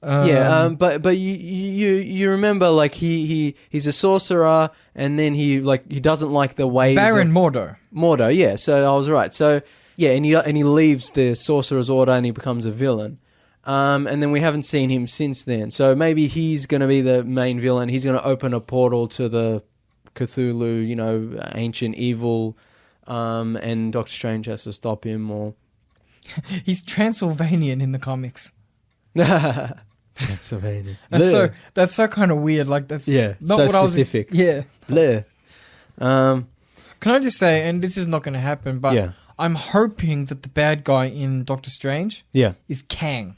But you remember, like, he's a sorcerer and then he doesn't like the ways Baron Mordo. Mordo, yeah. So I was right. So yeah, and he leaves the Sorcerer's Order and he becomes a villain. And then we haven't seen him since then. So maybe he's going to be the main villain. He's going to open a portal to the Cthulhu, ancient evil, and Doctor Strange has to stop him. Or he's Transylvanian in the comics. Transylvania. That's so kind of weird. Like, that's not so what specific. Yeah. Can I just say, and this is not going to happen, but I'm hoping that the bad guy in Doctor Strange is Kang.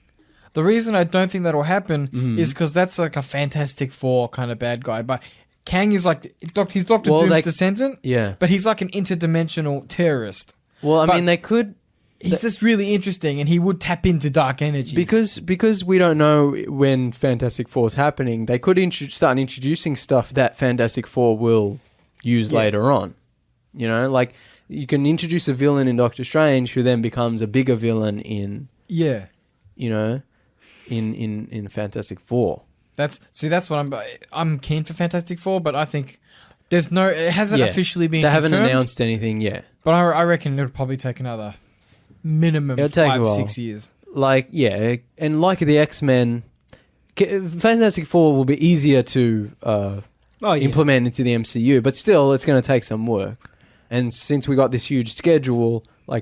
The reason I don't think that'll happen is because that's like a Fantastic Four kind of bad guy, but Kang is like he's Doctor Doom's descendant. Yeah, but he's like an interdimensional terrorist. Well, I mean, they could. He's just really interesting, and he would tap into dark energies. Because we don't know when Fantastic Four is happening, they could start introducing stuff that Fantastic Four will use later on. Like, you can introduce a villain in Doctor Strange who then becomes a bigger villain in in Fantastic Four. That's what I'm keen for Fantastic Four, but I think it hasn't officially been confirmed. They haven't announced anything yet. But I reckon it'll probably take another minimum 5-6 years. And like the X-Men, Fantastic Four will be easier to implement into the MCU, but still it's going to take some work. And since we got this huge schedule, they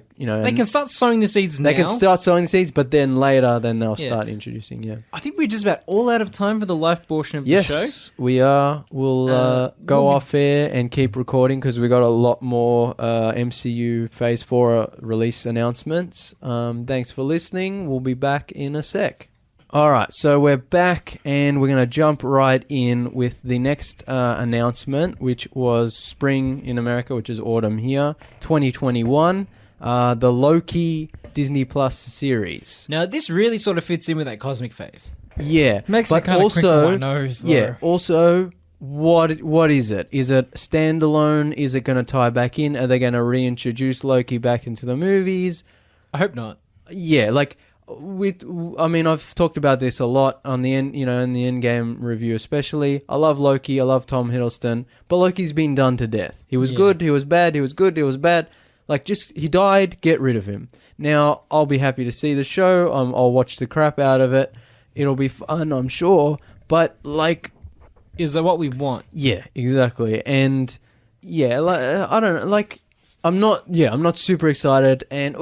can start sowing the seeds now. They can start sowing the seeds, but then later, they'll start introducing. I think we're just about all out of time for the live portion of the show. Yes, we are. We'll go off air and keep recording because we got a lot more MCU Phase 4 release announcements. Thanks for listening. We'll be back in a sec. All right, so we're back and we're going to jump right in with the next announcement, which was spring in America, which is autumn here, 2021. The Loki Disney Plus series. Now, this really sort of fits in with that cosmic phase. Yeah. Makes me kind of crinkle my nose, though. Yeah, also, what is it? Is it standalone? Is it going to tie back in? Are they going to reintroduce Loki back into the movies? I hope not. Yeah, I've talked about this a lot on the end, in the Endgame review especially. I love Loki, I love Tom Hiddleston, but Loki's been done to death. He was good, he was bad, he was good, he was bad. He died, get rid of him. Now, I'll be happy to see the show. I'll watch the crap out of it. It'll be fun, I'm sure. But, is that what we want? Yeah, exactly. And, I don't know, I'm not super excited, and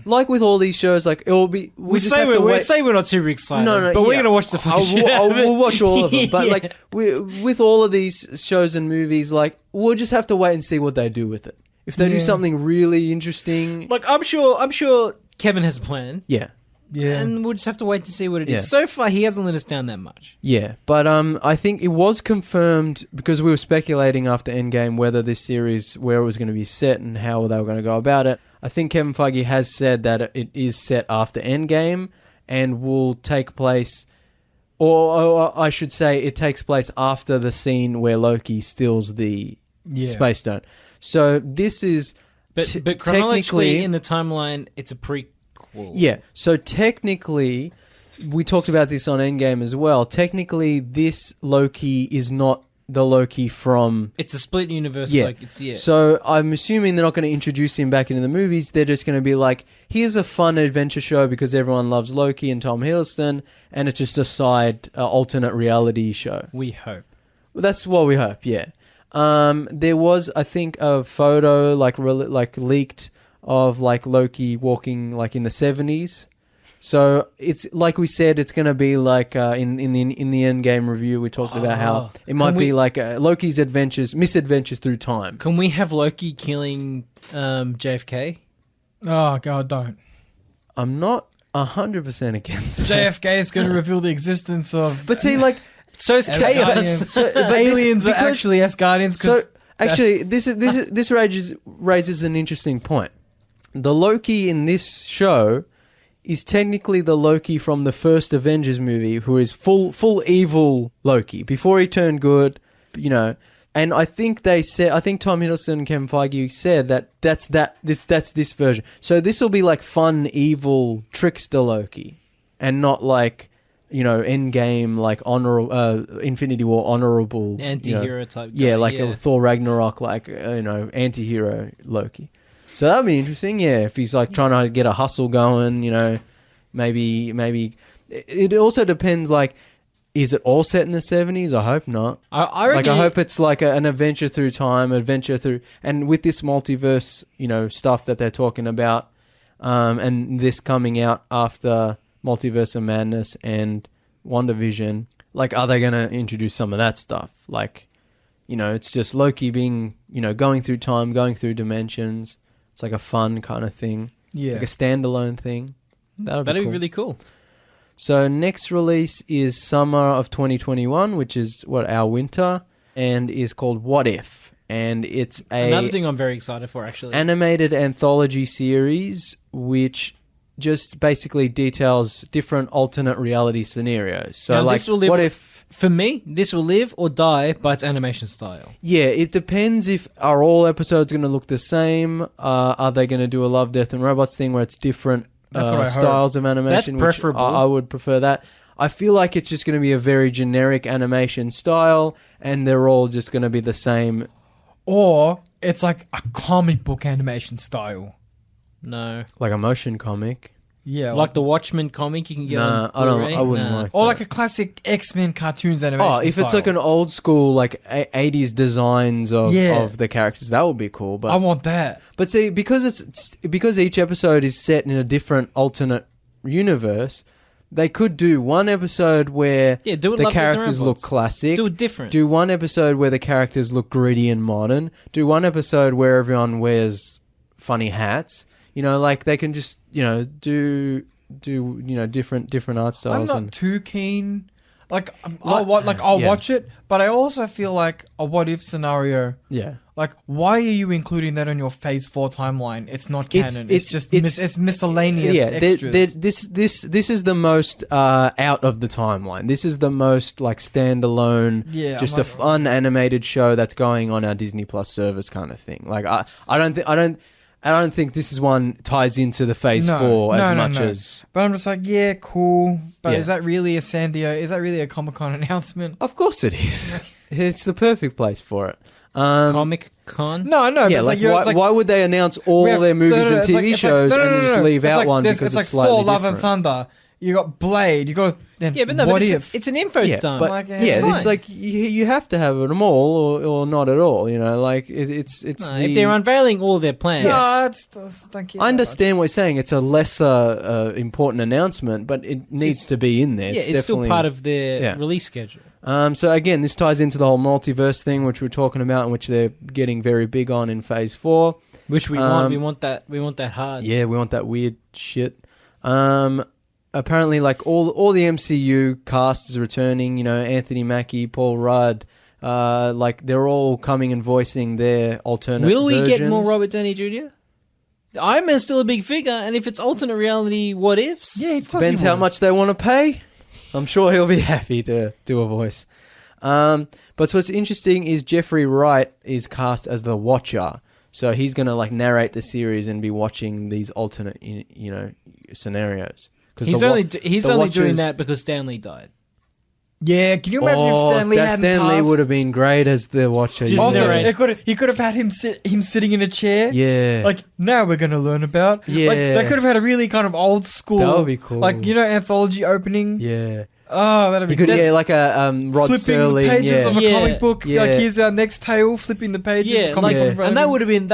like with all these shows, it'll be. We say we're not super excited. But we're gonna watch the fucking shit. We'll watch all of them. But with all of these shows and movies, we'll just have to wait and see what they do with it. If they do something really interesting, I'm sure Kevin has a plan. Yeah. Yeah. And we'll just have to wait to see what it is. So far, he hasn't let us down that much. Yeah, but I think it was confirmed because we were speculating after Endgame whether this series, where it was going to be set and how they were going to go about it. I think Kevin Feige has said that it is set after Endgame and will take place, or I should say it takes place after the scene where Loki steals the Space Stone. So this is... But chronologically in the timeline, it's a prequel. Yeah, so technically, we talked about this on Endgame as well. Technically, this Loki is not the Loki from... It's a split universe. Yeah. So I'm assuming they're not going to introduce him back into the movies. They're just going to be like, here's a fun adventure show because everyone loves Loki and Tom Hiddleston, and it's just a side alternate reality show. We hope. Well, that's what we hope, yeah. There was, I think, a photo like leaked of like Loki walking like in the 70s. So it's like we said, it's going to be like in the Endgame review, we talked about how it might be like Loki's misadventures through time. Can we have Loki killing JFK? Oh God, don't. I'm not 100% against that. JFK is going to reveal the existence of. But see, like, so is chaos. But aliens are actually Asgardians. So actually, this raises an interesting point. The Loki in this show is technically the Loki from the first Avengers movie, who is full evil Loki before he turned good, you know. And I think Tom Hiddleston and Kevin Feige said that's this version. So this will be like fun, evil trickster Loki, and not like, you know, Endgame, like Infinity War honorable anti-hero type guy. Yeah, like a Thor Ragnarok, like anti-hero Loki. So that'd be interesting, yeah. If he's like trying to get a hustle going, you know, maybe. It also depends. Like, is it all set in the 70s? I hope not. I reckon. Like, I hope it's like an adventure through time, and with this multiverse, you know, stuff that they're talking about, and this coming out after Multiverse of Madness and WandaVision. Like, are they going to introduce some of that stuff? Like, you know, it's just Loki being, you know, going through time, going through dimensions. It's like a fun kind of thing. Yeah. Like a standalone thing. That'd be really cool. So next release is summer of 2021, which is our winter, and is called What If? And it's another thing I'm very excited for, actually. Animated anthology series, which just basically details different alternate reality scenarios. So, now, like, what if... For me, this will live or die by its animation style. Yeah, it depends are all episodes going to look the same? Are they going to do a Love, Death and Robots thing where it's different styles of animation? That's preferable. I would prefer that. I feel like it's just going to be a very generic animation style, and they're all just going to be the same. Or it's like a comic book animation style. No. Like a motion comic. Yeah, like the Watchmen comic you can get on Blu-ray? I wouldn't like or that. like a classic X-Men cartoons animation if style. it's like an old school, like 80s designs of the characters, that would be cool. But I want that. But see, because each episode is set in a different alternate universe, they could do one episode where the characters look classic. Do it different. Do one episode where the characters look gritty and modern. Do one episode where everyone wears funny hats. You know, like they can just, you know, do different art styles. I'm not too keen. Like I'll watch it, but I also feel like a what if scenario. Yeah. Like, why are you including that on your Phase 4 timeline? It's not canon. It's miscellaneous extras. This is the most out of the timeline. This is the most like standalone, just a fun animated show that's going on our Disney Plus service kind of thing. Like I don't think this is one ties into the Phase 4 as much as... But I'm just like, yeah, cool. But is that really a San Diego? Is that really a Comic-Con announcement? Of course it is. It's the perfect place for it. Comic-Con? No. Yeah, why would they announce all their movies and TV shows and then just leave out one because it's slightly different? It's like Thor, Love and Thunder. You got Blade. You got it's an info dump. But it's like you have to have them all or not at all. You know, like it's. If they're unveiling all their plans, I understand what you're saying. It's a lesser important announcement, but it needs to be in there. It's still part of their release schedule. So again, this ties into the whole multiverse thing, which we're talking about, and which they're getting very big on in Phase 4. Which we want. We want that hard. Yeah, we want that weird shit. Apparently, like all the MCU cast is returning. You know, Anthony Mackie, Paul Rudd, like they're all coming and voicing their alternate. Will we versions. get more Robert Downey Jr.? Iron Man's still a big figure, and if it's alternate reality, what ifs? Yeah, depends how much they want to pay. I'm sure he'll be happy to do a voice. But what's interesting is Jeffrey Wright is cast as the Watcher, so he's gonna like narrate the series and be watching these alternate, scenarios. He's only doing that because Stan Lee died. Yeah, can you imagine if Stan Lee hadn't Stan Lee passed? would have been great as the Watcher. Also, he could have had him sitting in a chair. Yeah. Like, now we're going to learn about. Yeah. Like, they could have had a really kind of old school. That would be cool. Like, anthology opening. Yeah. Oh, that'd be good. Yeah, like a Rod flipping Serling. the pages of a comic book. Yeah. Like, here's our next tale, flipping the pages. Yeah, of the comic book and that would have been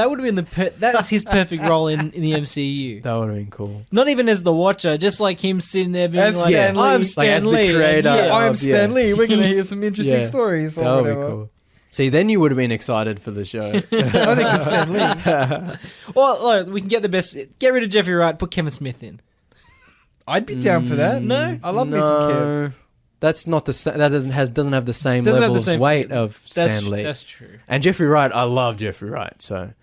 that's his perfect role in the MCU. That would have been cool. Not even as the Watcher, just like him sitting there being as like, Stan Lee. I'm Stan as Lee. the creator. I am Stan Lee. We're going to hear some interesting stories. Or that would whatever. be cool. See, then you would have been excited for the show. I think it's Stan Lee. Well, look, we can get the best. Get rid of Jeffrey Wright. Put Kevin Smith in. I'd be down for that. No? I love me some Kev. That's not the same. That doesn't have the same level of weight of Stan Lee. That's true. And Jeffrey Wright, I love Jeffrey Wright. So,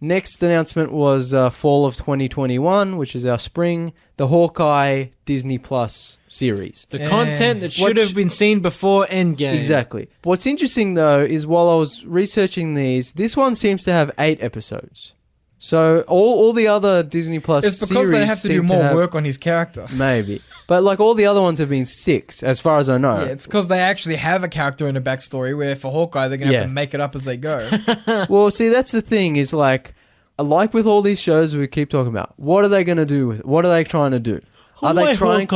next announcement was fall of 2021, which is our spring. The Hawkeye Disney Plus series. The content that should have been seen before Endgame. Exactly. What's interesting though is while I was researching these, this one seems to have 8 episodes. So all the other Disney Plus series it's because they have to do more work on his character. Maybe. But like all the other ones have been 6, as far as I know. Yeah, it's because they actually have a character in a backstory, where for Hawkeye, they're going to have to make it up as they go. Well, see, that's the thing is like with all these shows we keep talking about, what are they going to do with it? What are they trying to do? Are they trying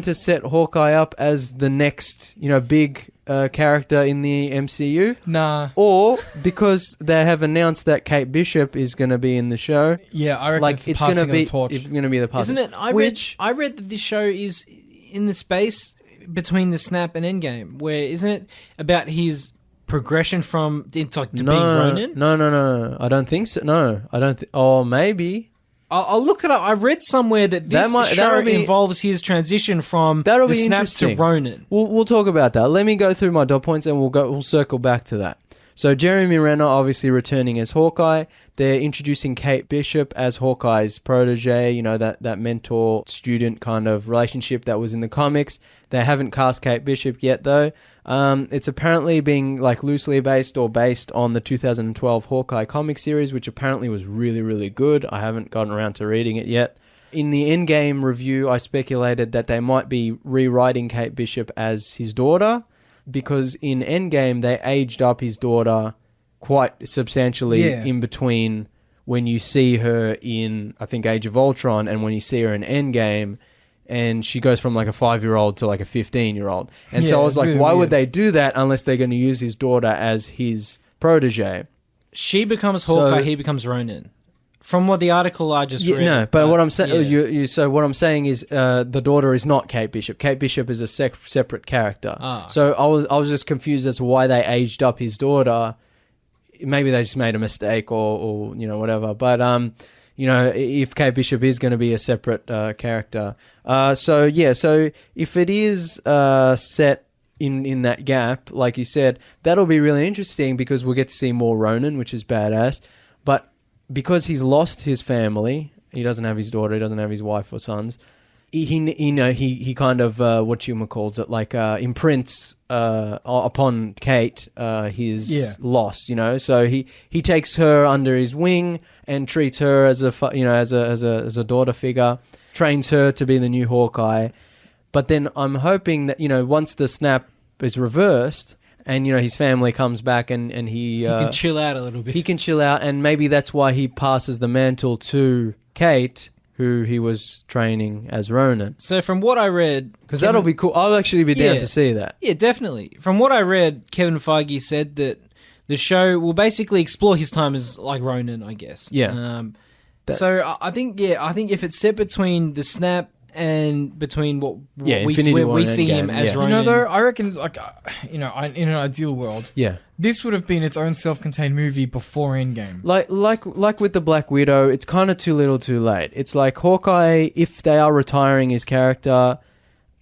to set Hawkeye up as the next, big character in the MCU? Nah. Or because they have announced that Kate Bishop is going to be in the show? Yeah, I reckon it's going to be the torch. It's going to be the passing. Isn't it? I read that this show is in the space between the Snap and Endgame, where isn't it about his progression from being Ronin? No. I don't think so. No, I don't think. Oh, maybe. I'll look it up. I read somewhere that this show involves his transition from the Snap to Ronin. We'll talk about that. Let me go through my dot points and we'll circle back to that. So Jeremy Renner obviously returning as Hawkeye. They're introducing Kate Bishop as Hawkeye's protege, that mentor-student kind of relationship that was in the comics. They haven't cast Kate Bishop yet, though. It's apparently being loosely based on the 2012 Hawkeye comic series, which apparently was really, really good. I haven't gotten around to reading it yet. In the Endgame review, I speculated that they might be rewriting Kate Bishop as his daughter, because in Endgame, they aged up his daughter quite substantially in between when you see her in, I think, Age of Ultron and when you see her in Endgame. And she goes from a 5-year-old to a 15-year-old. And so I was like, why would they do that unless they're going to use his daughter as his protege? She becomes Hawkeye, he becomes Ronin. From what the article I just read. No, but what I'm saying, so what I'm saying is, the daughter is not Kate Bishop. Kate Bishop is a separate character. So I was just confused as to why they aged up his daughter. Maybe they just made a mistake or whatever. But if Kate Bishop is going to be a separate character, so if it is set in that gap, like you said, that'll be really interesting because we'll get to see more Ronin, which is badass. But because he's lost his family, he doesn't have his daughter, he doesn't have his wife or sons. He kind of imprints upon Kate his loss. So he takes her under his wing and treats her as a daughter figure, trains her to be the new Hawkeye. But then I'm hoping that once the snap is reversed, and his family comes back and he can chill out a little bit. He can chill out, and maybe that's why he passes the mantle to Kate, who he was training as Ronin. So from what I read, because that'll be cool. I'll actually be down to see that. Yeah, definitely. From what I read, Kevin Feige said that the show will basically explore his time as Ronin, I guess. Yeah. So I think if it's set between the snap and between what we see him as Ronin. Though, I reckon, in an ideal world, this would have been its own self-contained movie before Endgame. Like with the Black Widow, it's kind of too little too late. It's like Hawkeye, if they are retiring his character,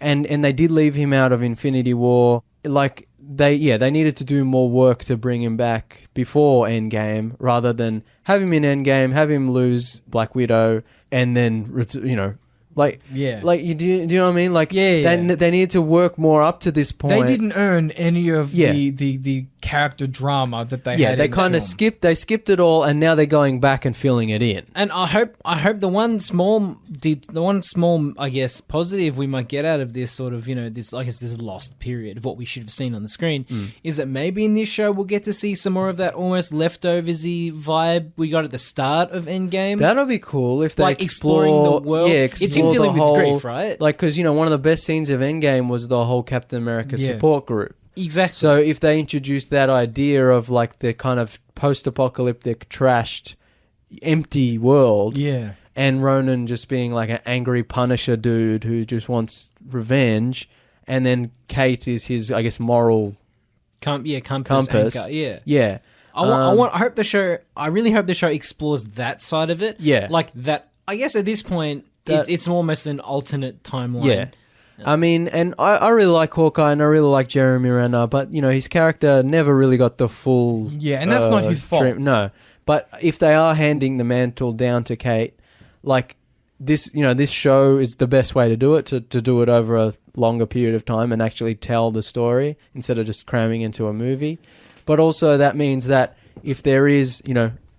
and they did leave him out of Infinity War, they needed to do more work to bring him back before Endgame, rather than have him in Endgame, have him lose Black Widow, and then, do you know what I mean? They needed to work more up to this point. They didn't earn any of the character drama that they had. Yeah, they kind of skipped it all, and now they're going back and filling it in. And I hope the one small, I guess, positive we might get out of this sort of, this, I guess, this lost period of what we should have seen on the screen is that maybe in this show we'll get to see some more of that almost leftovers-y vibe we got at the start of Endgame. That'll be cool if they like exploring the world. Explore it's in dealing with grief, right? Like, because one of the best scenes of Endgame was the whole Captain America support group. Exactly. So if they introduce that idea of like the kind of post-apocalyptic, trashed, empty world, and Ronan just being like an angry Punisher dude who just wants revenge, and then Kate is his, I guess, moral compass. Anchor, yeah. I really hope the show explores that side of it. Yeah. Like that. I guess at this point, it's almost an alternate timeline. Yeah. I mean, and I really like Hawkeye and I really like Jeremy Renner, but, his character never really got the full... Yeah, and that's not his fault. No. But if they are handing the mantle down to Kate, like, this show is the best way to do it, to do it over a longer period of time and actually tell the story instead of just cramming into a movie. But also that means that if there is,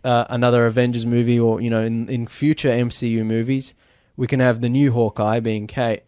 another Avengers movie or, in future MCU movies, we can have the new Hawkeye being Kate.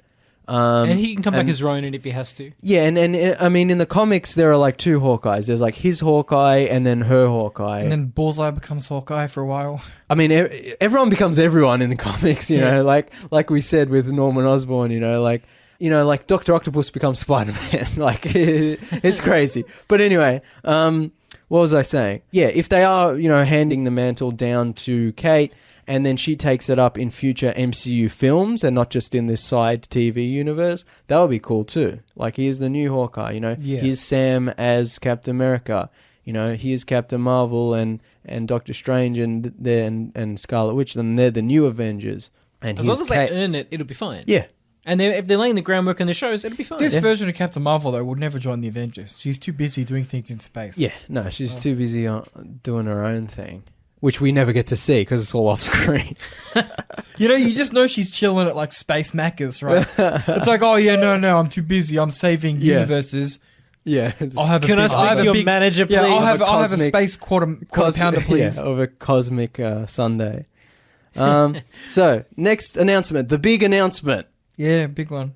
And he can come back as Ronan if he has to. Yeah, and I mean, in the comics, there are like two Hawkeyes. There's like his Hawkeye and then her Hawkeye. And then Bullseye becomes Hawkeye for a while. I mean, everyone becomes everyone in the comics, you know, like we said with Norman Osborn, like Dr. Octopus becomes Spider-Man. Like, it's crazy. But anyway, what was I saying? Yeah, if they are, handing the mantle down to Kate, and then she takes it up in future MCU films and not just in this side TV universe, that would be cool too. Like, here's the new Hawkeye, here's Sam as Captain America, here's Captain Marvel and Doctor Strange and Scarlet Witch, and they're the new Avengers. And as long as they earn it, it'll be fine. Yeah. And if they're laying the groundwork in the shows, it'll be fine. This version of Captain Marvel, though, would never join the Avengers. She's too busy doing things in space. Yeah, no, she's too busy doing her own thing. Which we never get to see because it's all off screen. You just know she's chilling at like Space Macca's, right? It's like, oh yeah, no, I'm too busy. I'm saving universes. Yeah. Can I speak to your manager, please? Yeah, I'll have a space quarter pounder, please. Yeah, of a cosmic Sunday. So, next announcement. The big announcement. Yeah, big one.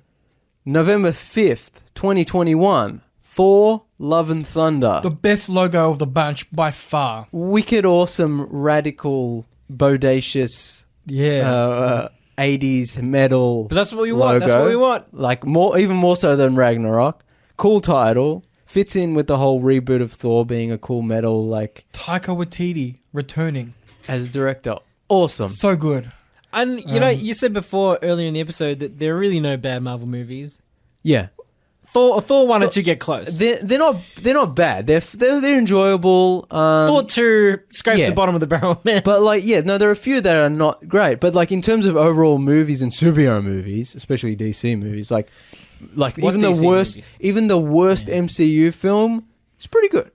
November 5th, 2021. Thor, Love and Thunder. The best logo of the bunch by far. Wicked, awesome, radical, bodacious, 80s metal. But that's what we want. That's what we want. Like even more so than Ragnarok. Cool title. Fits in with the whole reboot of Thor being a cool metal, like Taika Waititi returning as director. Awesome. So good. And you said before earlier in the episode that there are really no bad Marvel movies. Yeah. Thor 1 and 2 get close. They're not bad. They're enjoyable. Thor 2 scrapes the bottom of the barrel, man. But there are a few that are not great. But like in terms of overall movies and superhero movies, especially DC movies, like even the worst MCU film is pretty good.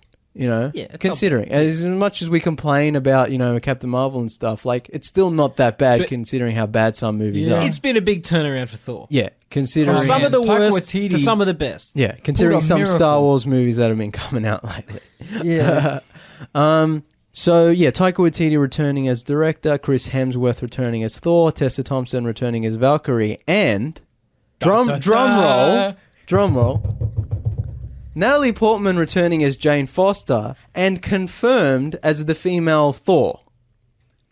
Considering as much as we complain about Captain Marvel and stuff, like it's still not that bad considering how bad some movies are. It's been a big turnaround for Thor. Yeah, considering from some of the worst to some of the best. Yeah, considering some Star Wars movies that have been coming out lately. Yeah. So Taika Waititi returning as director, Chris Hemsworth returning as Thor, Tessa Thompson returning as Valkyrie, and drum roll. Natalie Portman returning as Jane Foster and confirmed as the female Thor.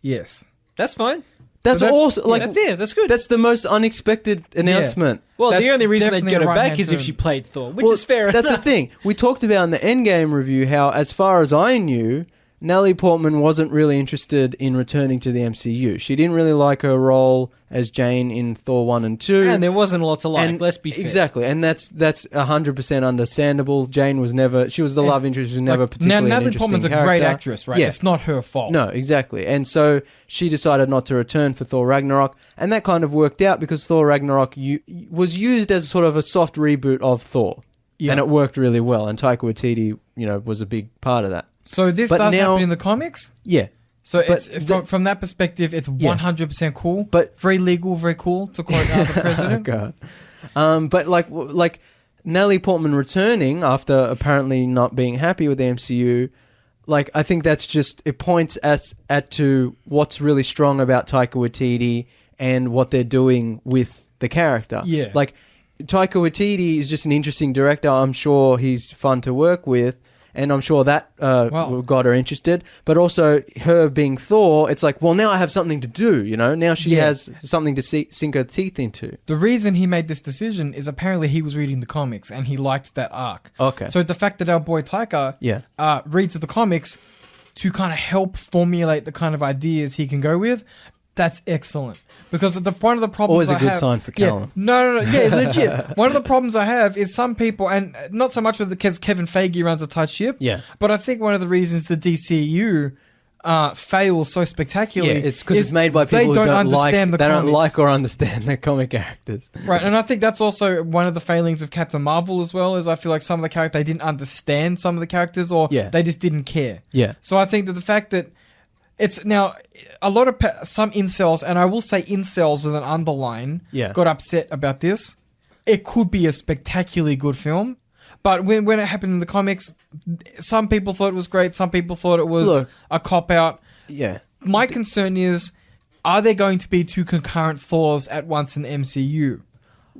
Yes. That's fine. That's awesome. That's good. That's the most unexpected announcement. Yeah. Well, the only reason they'd get her back is if she played Thor, which is fair enough. That's the thing. We talked about in the Endgame review how, as far as I knew, Natalie Portman wasn't really interested in returning to the MCU. She didn't really like her role as Jane in Thor 1 and 2. And there wasn't a lot to like, let's be fair. Exactly, and that's 100% understandable. Jane was never... She was the love interest, was never particularly an interesting character. Natalie Portman's a great actress, right? Yeah. It's not her fault. No, exactly. And so she decided not to return for Thor Ragnarok, and that kind of worked out because Thor Ragnarok was used as sort of a soft reboot of Thor. Yeah. And it worked really well, and Taika Waititi, was a big part of that. So this does happen in the comics? Yeah. So from that perspective, it's 100% cool, but very legal, very cool, to quote the president. Oh, God. But Natalie Portman returning after apparently not being happy with the MCU, like, I think that's just, it points at to what's really strong about Taika Waititi and what they're doing with the character. Yeah. Like, Taika Waititi is just an interesting director. I'm sure he's fun to work with. And I'm sure that got her interested. But also, her being Thor, it's like, well, now I have something to do, you know? Now she has something to sink her teeth into. The reason he made this decision is apparently he was reading the comics and he liked that arc. Okay. So the fact that our boy Taika reads the comics to kind of help formulate the kind of ideas he can go with, that's excellent. Because one of the problems always a good sign for Callum. No, legit. One of the problems I have is some people, and not so much because Kevin Feige runs a tight ship, but I think one of the reasons the DCU fails so spectacularly, it's because it's made by people who don't like or understand the comic characters. Right, and I think that's also one of the failings of Captain Marvel as well. Is I feel like some of the characters, they didn't understand some of the characters, or they just didn't care. Yeah. So I think that the fact that it's now a lot of some incels, and I will say incels with an underline, got upset about this. It could be a spectacularly good film, but when it happened in the comics, some people thought it was great. Some people thought it was a cop out. Yeah. My concern is, are there going to be two concurrent Thors at once in the MCU?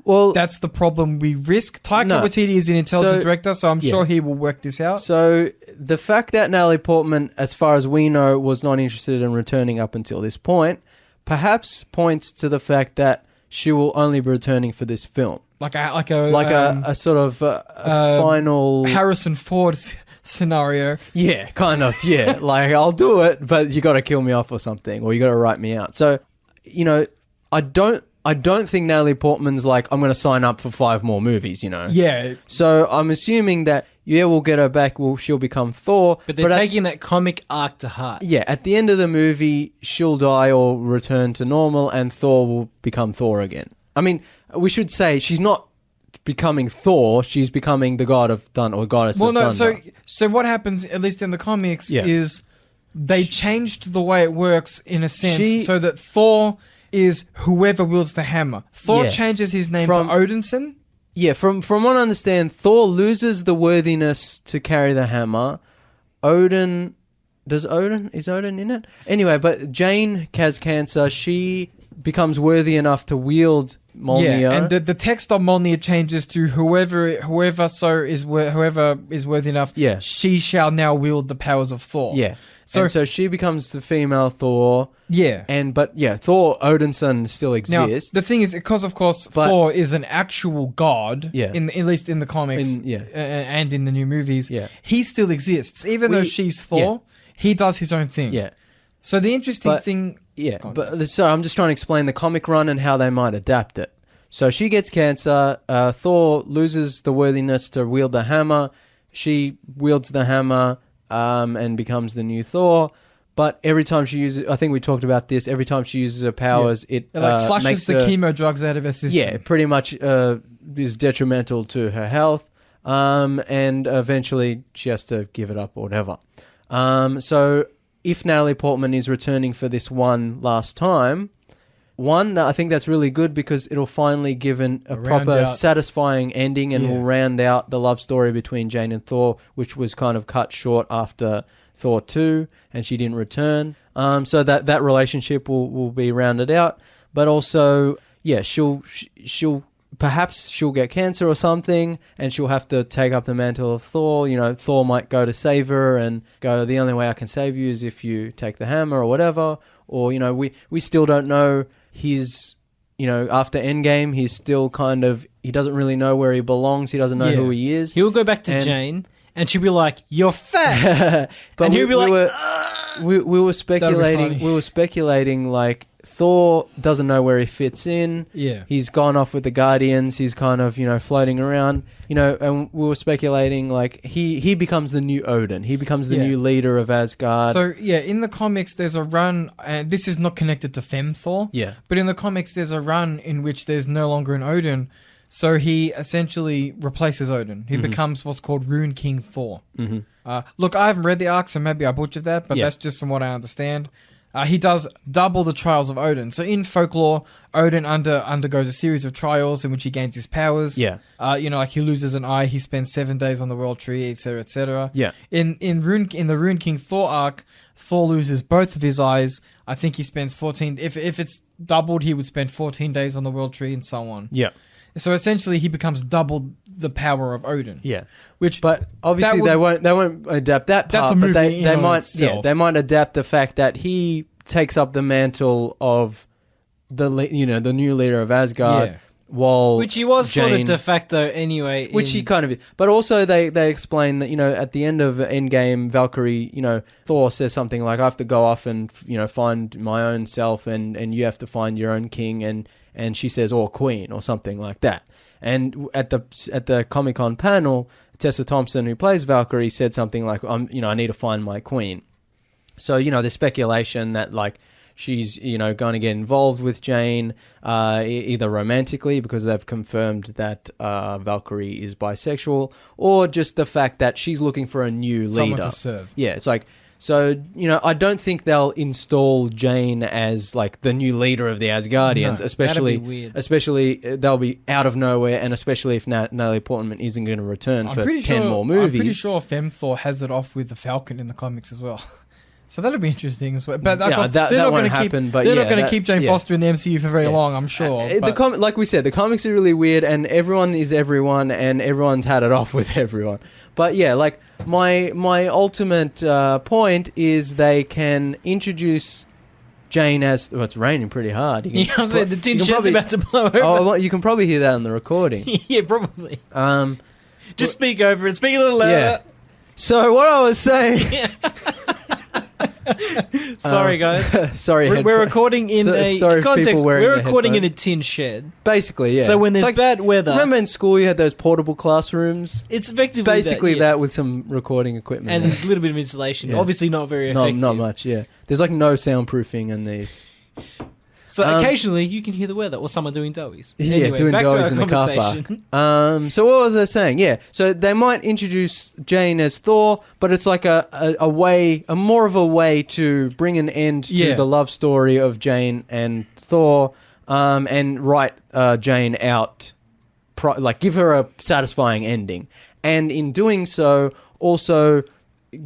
Well, that's the problem we risk. Taika Waititi is an intelligent director, so I'm sure he will work this out. So the fact that Natalie Portman, as far as we know, was not interested in returning up until this point, perhaps points to the fact that she will only be returning for this film, like a sort of final Harrison Ford scenario. Yeah, kind of. Yeah, like, I'll do it, but you got to kill me off or something, or you got to write me out. So, you know, I don't think Natalie Portman's like, I'm going to sign up for 5 more movies, you know? Yeah. So I'm assuming that, we'll get her back. She'll become Thor. But they're taking that comic arc to heart. Yeah, at the end of the movie, she'll die or return to normal, and Thor will become Thor again. I mean, we should say she's not becoming Thor. She's becoming the god of thunder, or goddess of thunder. So what happens, at least in the comics, is they changed the way it works in a sense so that Thor is whoever wields the hammer. Thor changes his name to Odinson. Yeah, from what I understand, Thor loses the worthiness to carry the hammer. Is Odin in it? Anyway, but Jane has cancer. She becomes worthy enough to wield Mjolnir. Yeah, and the text on Mjolnir changes to whoever is worthy enough. Yeah. She shall now wield the powers of Thor. Yeah. So she becomes the female Thor. Yeah. But Thor Odinson still exists. Now, the thing is, because of course Thor is an actual god, at least in the comics and in the new movies, he still exists. Even though she's Thor, he does his own thing. Yeah. So the interesting thing... Yeah, so I'm just trying to explain the comic run and how they might adapt it. So she gets cancer, Thor loses the worthiness to wield the hammer, she wields the hammer... and becomes the new Thor. But every time she uses... I think we talked about this. Every time she uses her powers, it flushes makes the chemo drugs out of her system. Yeah, pretty much is detrimental to her health. And eventually she has to give it up or whatever. So if Natalie Portman is returning for this one last time... I think that's really good because it'll finally give a proper, satisfying ending and will round out the love story between Jane and Thor, which was kind of cut short after Thor 2 and she didn't return. So that relationship will be rounded out. But also, she'll get cancer or something and she'll have to take up the mantle of Thor. You know, Thor might go to save her and go, the only way I can save you is if you take the hammer or whatever. Or, we still don't know... after Endgame, he's still kind of... He doesn't really know where he belongs. He doesn't know who he is. He'll go back to Jane, and she'll be like, "You're fat." But and he'll be like, we were speculating. We were speculating like Thor doesn't know where he fits in. Yeah, he's gone off with the Guardians. He's kind of floating around. And we were speculating like he becomes the new Odin. He becomes the new leader of Asgard. So in the comics there's a run, and this is not connected to Femme Thor. Yeah, but in the comics there's a run in which there's no longer an Odin. So he essentially replaces Odin. He becomes what's called Rune King Thor. Mm-hmm. Look, I haven't read the arc, so maybe I butchered that, but that's just from what I understand. he does double the trials of Odin. So in folklore, Odin undergoes a series of trials in which he gains his powers. Yeah. Like he loses an eye, he spends 7 days on the World Tree, etc., etc. Yeah. In the Rune King Thor arc, Thor loses both of his eyes. I think he spends 14. If it's doubled, he would spend 14 days on the World Tree and so on. Yeah. So essentially, he becomes double the power of Odin. Yeah. Which, but obviously they won't adapt that part. That's a movie but they might adapt the fact that he takes up the mantle of the new leader of Asgard. Yeah. Which he was Jane, sort of de facto anyway. Which he kind of is. But also they explain that, at the end of Endgame, Valkyrie, Thor says something like, I have to go off and, find my own self and you have to find your own king. And she says, or queen or something like that. And at the Comic-Con panel, Tessa Thompson, who plays Valkyrie, said something like, I need to find my queen. So, there's speculation that, like, she's, going to get involved with Jane, either romantically, because they've confirmed that Valkyrie is bisexual, or just the fact that she's looking for a new leader. Someone to serve. Yeah, it's like... So, I don't think they'll install Jane as, like, the new leader of the Asgardians, especially... That'd be weird. Especially, they'll be out of nowhere, and especially if Natalie Portman isn't going to return for 10 more movies. I'm pretty sure Femthor has it off with the Falcon in the comics as well. So that'll be interesting as well. But they're not going to keep Jane Foster in the MCU for very long, I'm sure. Like we said, the comics are really weird, and everyone is everyone, and everyone's had it off with everyone. But yeah, like my ultimate point is they can introduce Jane as... Well, it's raining pretty hard. I'm saying the tin shed's about to blow over. Oh, you can probably hear that on the recording. Yeah, probably. Just speak over it. Speak a little louder. Yeah. So what I was saying... Sorry, guys. Sorry, we're recording in context. We're recording in a tin shed. Basically, yeah. So when there's bad weather, remember in school you had those portable classrooms? It's effectively that with some recording equipment and a little bit of insulation. Yeah. Obviously, not very effective. Not much. Yeah, there's like no soundproofing in these. So occasionally you can hear the weather or someone doing dowies. Anyway, doing dowies in the car park. So what was I saying? Yeah, so they might introduce Jane as Thor, but it's like a more of a way to bring an end to the love story of Jane and Thor, and write Jane out, give her a satisfying ending, and in doing so, also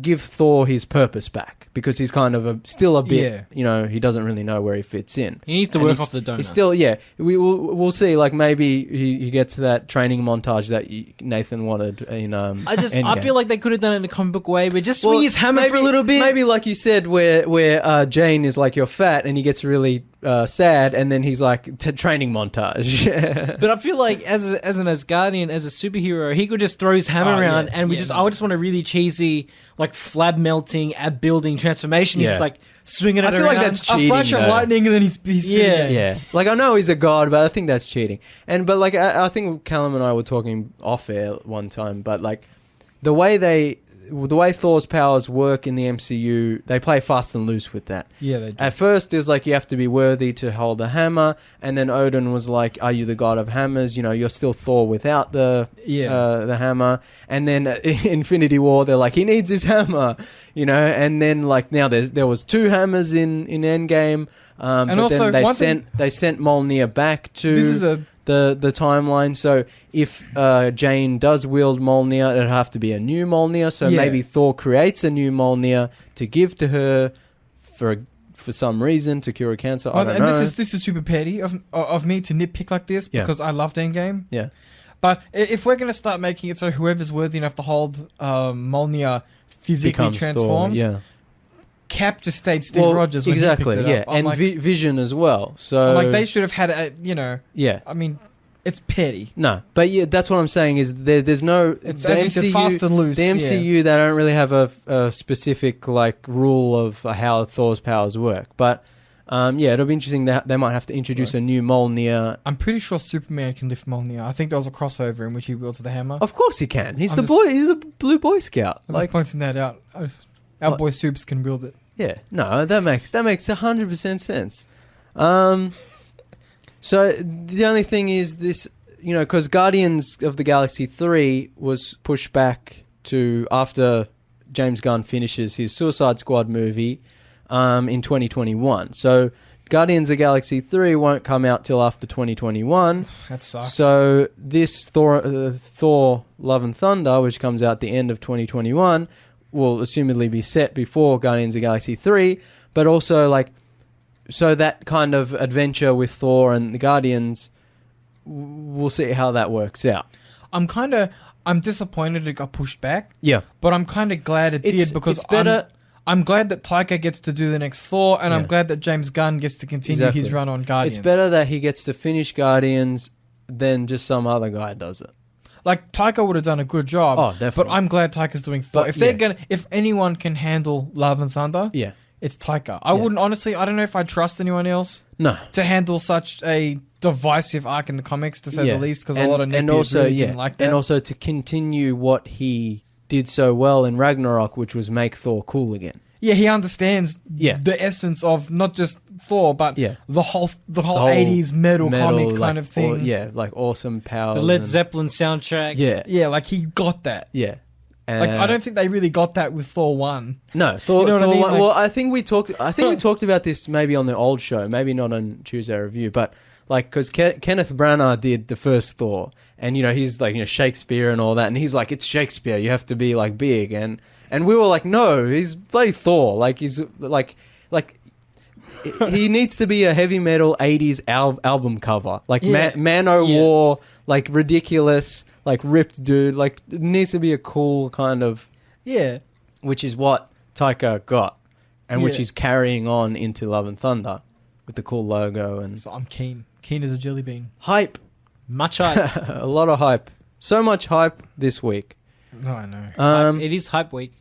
give Thor his purpose back, because he's kind of still a bit, he doesn't really know where he fits in. He needs to work off the donuts. He's still, we'll see. Like maybe he gets to that training montage that Nathan wanted in. I feel like they could have done it in a comic book way, but just swing his hammer for a little bit. Maybe like you said, where Jane is like, you're fat, and he gets really sad, and then he's like training montage. But I feel like as an Asgardian, as a superhero, he could just throw his hammer around, and I would just want a really cheesy, like flab melting, ab building transformation. He's just like swinging it around. I feel like that's cheating. A flash of lightning, and then he's yeah. Like I know he's a god, but I think that's cheating. But like I think Callum and I were talking off air one time, but like the way Thor's powers work in the MCU, they play fast and loose with that. Yeah, they do. At first, it's like you have to be worthy to hold a hammer, and then Odin was like, "Are you the god of hammers? You're still Thor without the hammer." And then Infinity War, they're like, "He needs his hammer," And then like now there was 2 hammers in Endgame, and but also then they sent Mjolnir back to the timeline. So if Jane does wield Mjolnir, it'd have to be a new Mjolnir. So maybe Thor creates a new Mjolnir to give to her for some reason to cure cancer. I don't know. This is super petty of me to nitpick like this, because I loved Endgame. Yeah. But if we're going to start making it so whoever's worthy enough to hold Mjolnir physically transforms, Cap just stayed Steve Rogers when he picked it up. And like, Vision as well. So they should have had I mean, it's petty. No, but that's what I'm saying is there's no... It's as you said, fast and loose. The MCU, they don't really have a specific rule of how Thor's powers work. But it'll be interesting that they might have to introduce a new Mjolnir. I'm pretty sure Superman can lift Mjolnir. I think there was a crossover in which he wields the hammer. Of course he can. He's the Blue Boy Scout. I'm just pointing that out. Our boy Supes can wield it. Yeah, no, that makes 100% sense. So the only thing is this, because Guardians of the Galaxy 3 was pushed back to after James Gunn finishes his Suicide Squad movie, in 2021. So Guardians of the Galaxy 3 won't come out till after 2021. That sucks. So this Thor Love and Thunder, which comes out the end of 2021, will assumedly be set before Guardians of the Galaxy 3, but also like, so that kind of adventure with Thor and the Guardians, we'll see how that works out. I'm disappointed it got pushed back. Yeah. But I'm kind of glad it did because it's better. I'm glad that Taika gets to do the next Thor, and Yeah. I'm glad that James Gunn gets to continue his run on Guardians. It's better that he gets to finish Guardians than just some other guy does it. Like, Taika would have done a good job. Oh, definitely. But I'm glad Taika's doing Thor. But, If anyone can handle Love and Thunder, Yeah. it's Taika. I wouldn't, honestly, I don't know if I'd trust anyone else No. to handle such a divisive arc in the comics, to say the least, because a lot of and nitpickers also, really didn't like that. And also to continue what he did so well in Ragnarok, which was make Thor cool again. Yeah, he understands Yeah. the essence of not just Thor, but Yeah. the whole 80s metal comic like, kind of thing. like awesome powers. The Led and- Zeppelin soundtrack. Yeah. Yeah, like he got that. Yeah. Like, I don't think they really got that with Thor 1. No, Thor. You know what I Thor mean? one- Like- well, I think we talked about this maybe on the old show, maybe not on Tuesday Review, but like because Kenneth Branagh did the first Thor, and he's like Shakespeare and all that, and he's like, it's Shakespeare, you have to be like big, and we were like, no, he's bloody Thor, like he's like he needs to be a heavy metal 80s album cover, like Man-O-War, like ridiculous, like ripped dude, like it needs to be a cool kind of, which is what Taika got, and which he's carrying on into Love and Thunder with the cool logo and So I'm keen as a jelly bean. hype. Much hype. A lot of hype. So much hype this week. No, I know. It is hype week.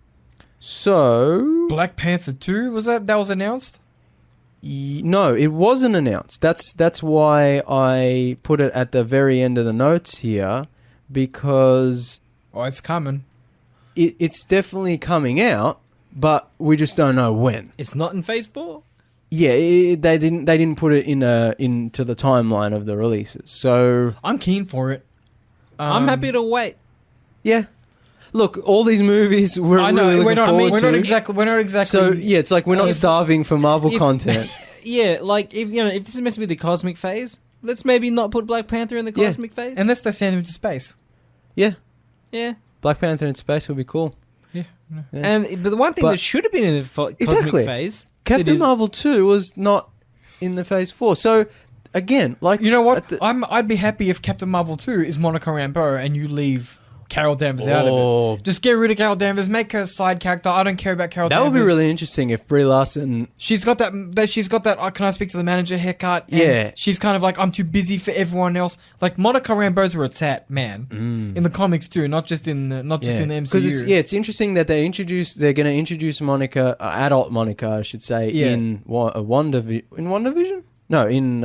So Black Panther 2 that was announced? no, it wasn't announced. That's why I put it at the very end of the notes here, because Oh, it's coming. it's definitely coming out, but we just don't know when. It's not in Phase 4? Yeah, they didn't put it into the timeline of the releases. So I'm keen for it. I'm happy to wait. yeah, look, all these movies we're really looking forward to. We're not exactly. So yeah, it's like we're not starving for Marvel content. Yeah, like if this is meant to be the cosmic phase, let's maybe not put Black Panther in the cosmic phase. Unless they send him into space. Yeah, yeah. Black Panther in space would be cool. Yeah. But the one thing that should have been in the cosmic phase, Captain Marvel 2 was not in the Phase 4. So again, like, you know what? I'd be happy if Captain Marvel 2 is Monica Rambeau and you leave Carol Danvers out of it. Just get rid of Carol Danvers, make her a side character. I don't care about Carol Danvers. That would be really interesting if Brie Larson... She's got that can I speak to the manager haircut? And yeah. She's kind of like, I'm too busy for everyone else. Like, Monica Rambeau's where it's at, man. In the comics too, not just in the MCU. Because it's interesting that they're going to introduce Monica, adult Monica, I should say, in WandaVision. In WandaVision? No, in...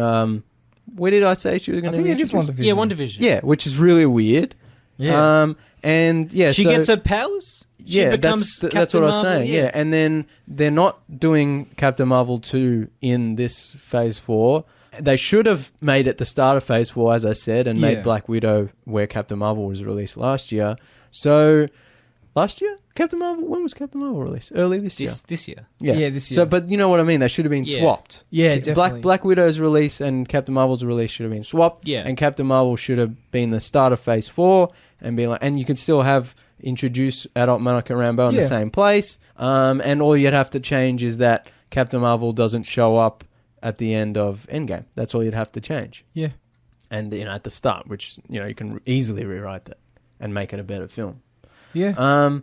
where did I say she was going to be introduced? WandaVision. Yeah, WandaVision. Yeah, which is really weird. Yeah. And yeah, she gets her powers. She becomes that's what I was Marvel, saying. Yeah, and then they're not doing Captain Marvel 2 in this Phase 4. They should have made it the start of Phase 4, as I said, and made Black Widow where Captain Marvel was released last year. So, last year? Captain Marvel? When was Captain Marvel released? Early this year? This year. Yeah, this year. So, but you know what I mean? They should have been swapped. Yeah, definitely. Black Widow's release and Captain Marvel's release should have been swapped. Yeah. And Captain Marvel should have been the start of Phase 4 and be like, and you could still have introduce adult Monica Rambeau in the same place. And all you'd have to change is that Captain Marvel doesn't show up at the end of Endgame. That's all you'd have to change. Yeah. And at the start, which you can easily rewrite that and make it a better film. Yeah.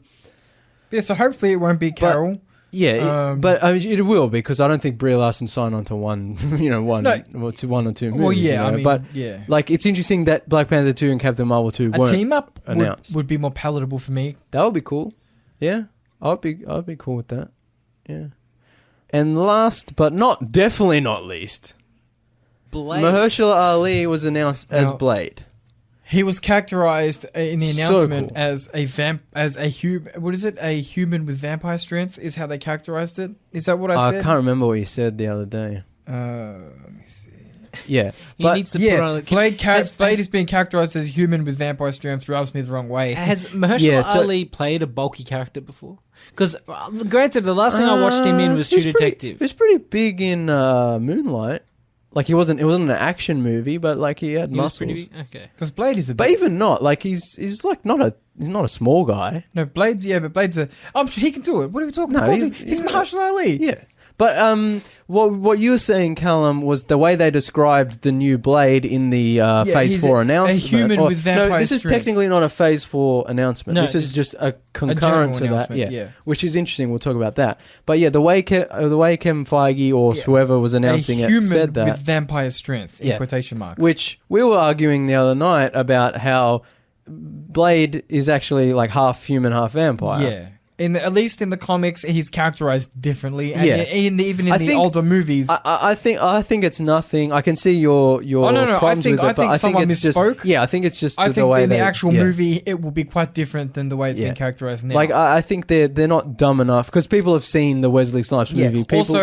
Yeah, so hopefully it won't be Carol. But I mean, it will, because I don't think Brie Larson signed on to one or two movies. Well, yeah, I mean, but yeah. like, it's interesting that Black Panther 2 and Captain Marvel 2 A weren't team up announced. would be more palatable for me. That would be cool. Yeah, I'd be cool with that. Yeah. And last but definitely not least, Blade. Mahershala Ali was announced as Blade. He was characterized in the announcement cool. as a human with vampire strength is how they characterized it. Is that what I said? I can't remember what you said the other day. Let me see. Yeah. He needs to put on... Blade is being characterized as human with vampire strength, rubs me the wrong way. Has Mahershala Ali played a bulky character before? Because, granted, the last thing I watched him in was True Detective. He was pretty big in Moonlight. Like, it wasn't an action movie, but, like, he had muscles. Pretty big? Okay. Because Blade is a But even not, like, he's like, not a small guy. No, Blade's I'm sure he can do it. What are we talking about? He's Mahershala Ali. Yeah. But what you were saying, Callum, was the way they described the new Blade in the Phase 4 announcement. A human with vampire No, this is technically not a Phase 4 announcement. No, this is just a concurrent to that. Yeah. Which is interesting. We'll talk about that. But yeah, the way Kevin Feige or whoever was announcing it said that. With vampire strength, in quotation marks. Which we were arguing the other night about how Blade is actually like half human, half vampire. Yeah. At least in the comics, he's characterized differently, and even in the older movies. I think it's nothing. I can see your problems with it, but I think it's misspoke. Just I think it's just I the think way in the actual movie it will be quite different than the way it's been characterized now. Like I think they're not dumb enough because people have seen the Wesley Snipes movie. People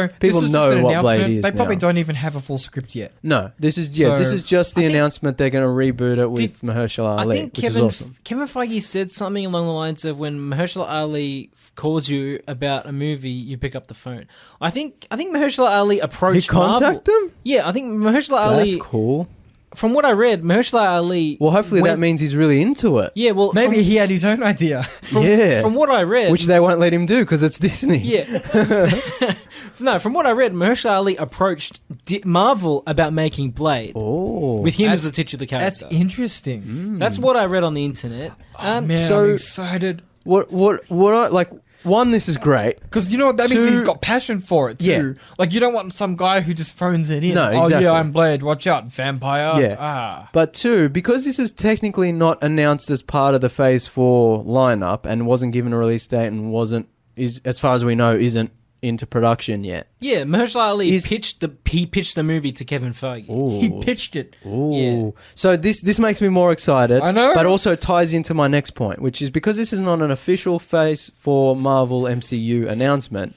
know what Blade is. They probably don't even have a full script yet. No, this is just the announcement. They're going to reboot it with Mahershala Ali, which is awesome. Kevin Feige said something along the lines of when Mahershala Ali calls you about a movie, you pick up the phone. I think Mahershala Ali approached Marvel. He contacted them? Yeah, I think Mahershala Ali... That's cool. From what I read, Mahershala Ali... Well, hopefully that means he's really into it. Yeah, well... Maybe he had his own idea. From what I read... Which they won't let him do because it's Disney. Yeah. No, from what I read, Mahershala Ali approached Marvel about making Blade. Oh. With him as the titular character. That's interesting. That's what I read on the internet. Man, so I'm excited. What I like... One, this is great. Because you know what that means? He's got passion for it, too. Yeah. Like, you don't want some guy who just phones it in. No, exactly. Oh, yeah, I'm Blade. Watch out, vampire. Yeah. But two, because this is technically not announced as part of the Phase 4 lineup and wasn't given a release date and as far as we know, isn't into production yet. Yeah, Mahershala Ali pitched the movie to Kevin Feige. Ooh. He pitched it. Ooh. Yeah. So this makes me more excited. I know. But also ties into my next point, which is because this is not an official Phase 4 Marvel MCU announcement,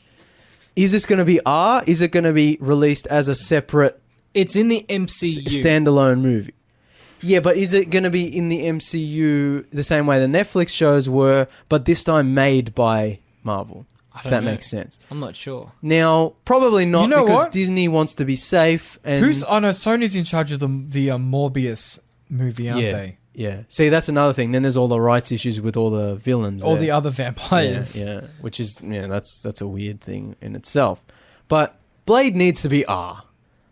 is this going to be R? Is it going to be released as a separate... It's in the MCU. Standalone movie. Yeah, but is it going to be in the MCU the same way the Netflix shows were, but this time made by Marvel? If that makes sense. I'm not sure. Now, probably not because Disney wants to be safe. And Sony's in charge of the Morbius movie, aren't they? Yeah. See, that's another thing. Then there's all the rights issues with all the villains. All the other vampires. Yeah. Which is, that's a weird thing in itself. But Blade needs to be R.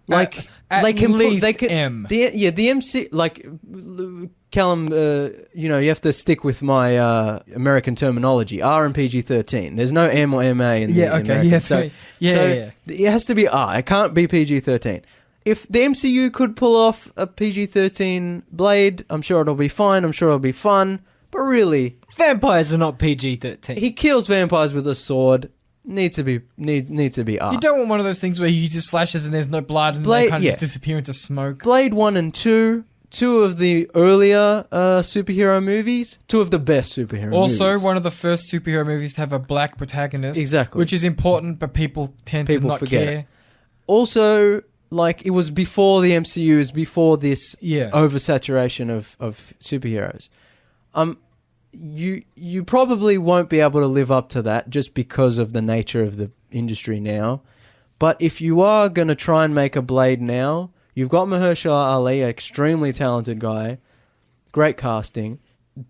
Like, at least M. The MC, like... Callum, you have to stick with my American terminology. R and PG-13. There's no M or MA in the American. Yeah, so it has to be R. It can't be PG-13. If the MCU could pull off a PG-13 Blade, I'm sure it'll be fine. I'm sure it'll be fun. But really... Vampires are not PG-13. He kills vampires with a sword. Needs to be R. You don't want one of those things where he just slashes and there's no blood and they kind of just disappear into smoke. Blade 1 and 2... Two of the earlier superhero movies. Two of the best superhero movies. Also, one of the first superhero movies to have a black protagonist. Exactly. Which is important, but people tend to not forget care. It. Also, like, it was before the MCU, it was before this oversaturation of superheroes. You probably won't be able to live up to that just because of the nature of the industry now. But if you are going to try and make a Blade now... You've got Mahershala Ali, an extremely talented guy. Great casting.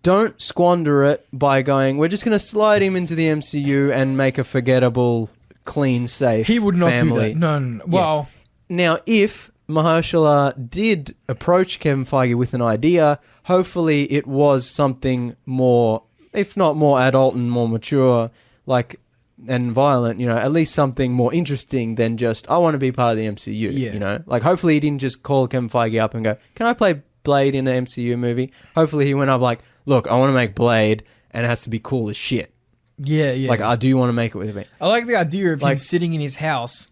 Don't squander it by going, we're just going to slide him into the MCU and make a forgettable, clean, safe family. He would not do that. No. Well... Now, if Mahershala did approach Kevin Feige with an idea, hopefully it was something more, if not more adult and more mature, like... and violent, at least something more interesting than just, I want to be part of the MCU, Like, hopefully he didn't just call Kevin Feige up and go, can I play Blade in an MCU movie? Hopefully he went up like, look, I want to make Blade, and it has to be cool as shit. Yeah. Like, I do want to make it with me. I like the idea of him sitting in his house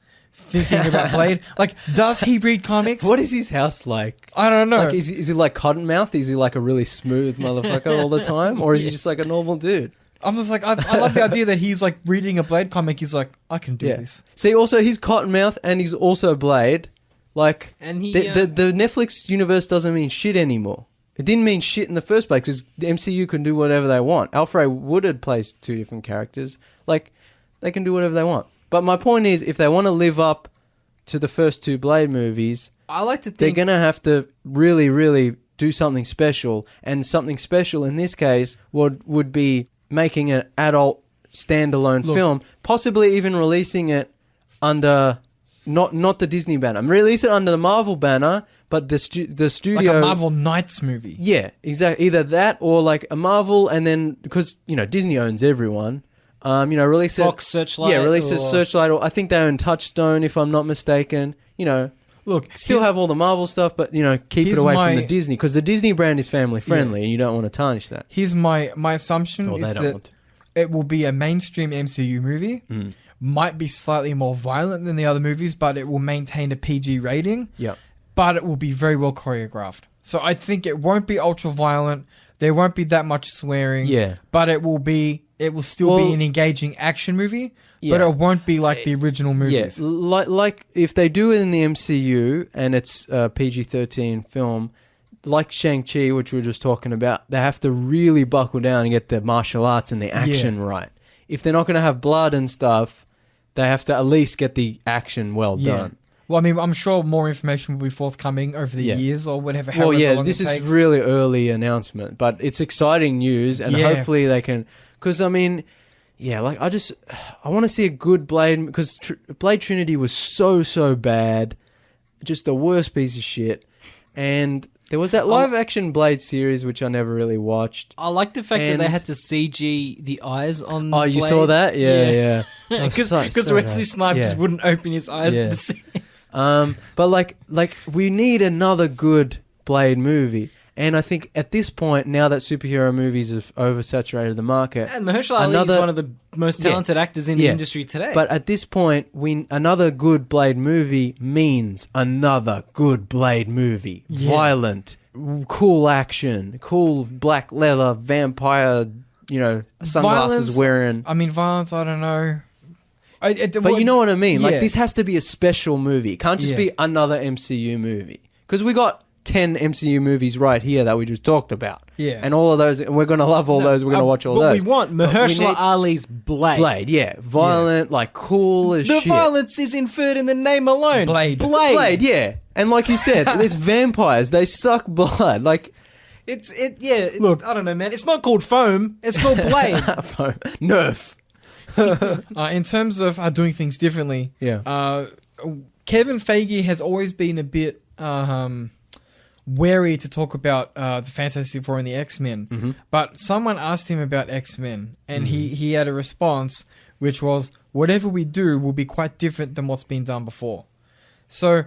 thinking about Blade. Like, does he read comics? What is his house like? I don't know. Like, is he like Cottonmouth? Is he like a really smooth motherfucker all the time? Or is he just like a normal dude? I'm just like, I love the idea that he's like reading a Blade comic. He's like, I can do this. See, also he's Cottonmouth and he's also Blade. Like, And he, the Netflix universe doesn't mean shit anymore. It didn't mean shit in the first place because the MCU can do whatever they want. Alfred Woodard plays 2 different characters. Like, they can do whatever they want. But my point is, if they want to live up to the first 2 Blade movies, I like to think they're going to have to really, really do something special. And something special in this case would be making an adult standalone film, possibly even releasing it under not the Disney banner. Release it under the Marvel banner, but the studio... Like a Marvel Knights movie. Yeah, exactly. Either that or like a Marvel, and then, because, Disney owns everyone, release it... Fox Searchlight. Yeah, release it Searchlight, or I think they own Touchstone, if I'm not mistaken. Look, still have all the Marvel stuff, but, keep it away from the Disney, because the Disney brand is family friendly, and you don't want to tarnish that. Here's my assumption is that it will be a mainstream MCU movie. Might be slightly more violent than the other movies, but it will maintain a PG rating. Yeah. But it will be very well choreographed. So I think it won't be ultra violent. There won't be that much swearing. Yeah. But it will still be an engaging action movie. Yeah. But it won't be like the original movies. Yeah. Like if they do it in the MCU and it's a PG-13 film, like Shang-Chi, which we were just talking about, they have to really buckle down and get the martial arts and the action right. If they're not going to have blood and stuff, they have to at least get the action well done. Well, I mean, I'm sure more information will be forthcoming over the years or whatever. Well, this is really early announcement, but it's exciting news, and hopefully they can... Because, I mean, I want to see a good Blade, because Blade Trinity was so bad. Just the worst piece of shit. And... there was that live-action Blade series, which I never really watched. I like the fact that they had to CG the eyes on Blade. Oh, you saw that? Yeah. Because Wesley Snipes just wouldn't open his eyes for the scene. But, like, we need another good Blade movie. And I think at this point, now that superhero movies have oversaturated the market... And Mahershala Ali is one of the most talented actors in the industry today. But at this point, another good Blade movie means another good Blade movie. Yeah. Violent, cool action, cool black leather, vampire, sunglasses violence, wearing... I mean, violence, I don't know. But you know what I mean? Yeah. Like, this has to be a special movie. It can't just be another MCU movie. Because we got... 10 MCU movies right here that we just talked about. Yeah. And all of those, and we're going to love all those. We're going to watch all those. But we want Mahershala Ali's Blade. Blade, yeah. Violent, like cool as shit. The violence is inferred in the name alone. Blade, yeah. And like you said, it's vampires. They suck blood. Like... Look, I don't know, man. It's not called foam. It's called Blade. Foam. Nerf. In terms of doing things differently, Kevin Feige has always been a bit... wary to talk about the Fantastic Four and the X-Men. But someone asked him about X-Men, and he had a response, which was, whatever we do will be quite different than what's been done before. So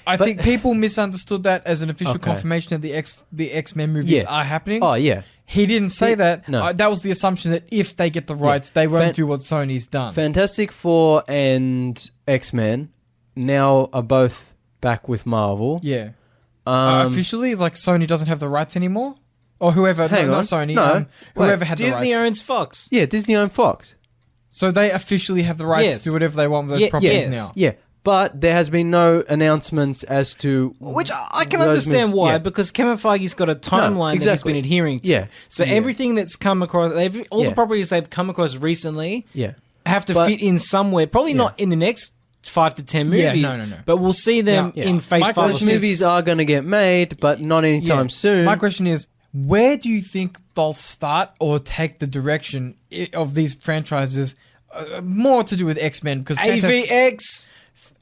I think people misunderstood that as an official confirmation that the X-Men movies are happening. Oh, yeah. He didn't say that. No. That was the assumption that if they get the rights, they won't do what Sony's done. Fantastic Four and X-Men now are both back with Marvel. Yeah. Officially, it's like Sony doesn't have the rights anymore? Or whoever... Hang on. Not Sony. Whoever had the rights. Disney owns Fox. Yeah, Disney owns Fox. So they officially have the rights to do whatever they want with those properties now. Yeah, but there has been no announcements as to... Which I can understand why, because Kevin Feige's got a timeline that he's been adhering to. Yeah. So everything that's come across... all the properties they've come across recently have to fit in somewhere. Probably not in the next 5 to 10 movies. Yeah, no. But we'll see them in Phase 5 or 6. Those movies are going to get made, but not anytime soon. My question is, where do you think they'll start or take the direction of these franchises? More to do with X-Men. Because AVX!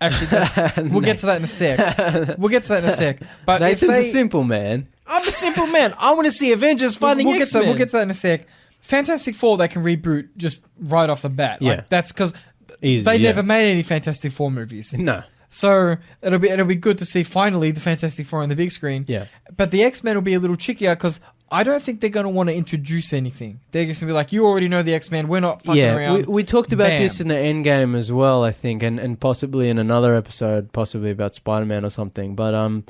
Actually, we'll get to that in a sec. But Nathan's a simple man. I'm a simple man. I want to see Avengers fighting X-Men. We'll get to that in a sec. Fantastic Four, they can reboot just right off the bat. Like, that's because... They never made any Fantastic Four movies. No. So it'll be good to see finally the Fantastic Four on the big screen. Yeah. But the X-Men will be a little trickier because I don't think they're going to want to introduce anything. They're just going to be like, you already know the X-Men. We're not fucking around. We talked about this in the Endgame as well, I think, and possibly in another episode, possibly about Spider-Man or something. But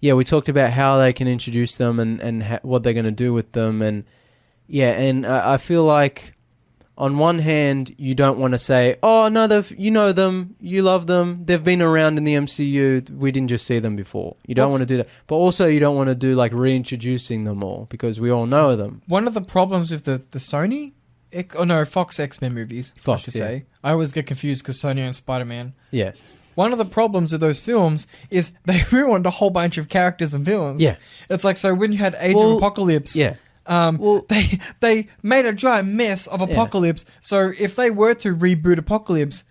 we talked about how they can introduce them and what they're going to do with them. And I feel like... on one hand, you don't want to say, oh, no, you know them, you love them, they've been around in the MCU, we didn't just see them before. You don't want to do that. But also, you don't want to do, like, reintroducing them all, because we all know them. One of the problems with the Sony... Fox X-Men movies, Fox, I should say. I always get confused because Sony and Spider-Man. Yeah. One of the problems of those films is they ruined a whole bunch of characters and villains. Yeah. It's like, so when you had Age of Apocalypse... Yeah. They made a giant mess of Apocalypse. Yeah. So if they were to reboot Apocalypse,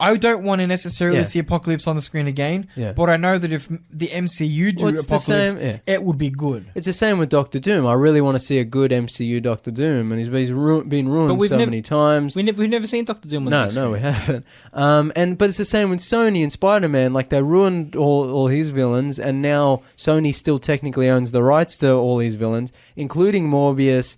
I don't want to necessarily see Apocalypse on the screen again. Yeah. But I know that if the MCU do Apocalypse, it would be good. It's the same with Doctor Doom. I really want to see a good MCU Doctor Doom, and he's been ruined so many times. We've never seen Doctor Doom on the screen. No, we haven't. But it's the same with Sony and Spider-Man. Like, they ruined all his villains, and now Sony still technically owns the rights to all his villains, including Morbius,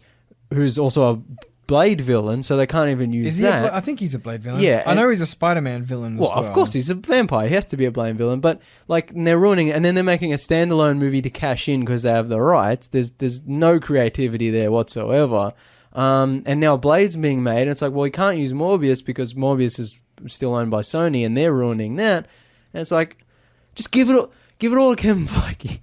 who's also a Blade villain, so they can't even use that. I think he's a Blade villain. Yeah, I know he's a Spider-Man villain as well. Of course, he's a vampire. He has to be a Blade villain. But, like, they're ruining it, and then they're making a standalone movie to cash in because they have the rights. There's no creativity there whatsoever. And now Blade's being made, and it's like, well, you can't use Morbius because Morbius is still owned by Sony, and they're ruining that. And it's like, just give it all to Kevin Feige.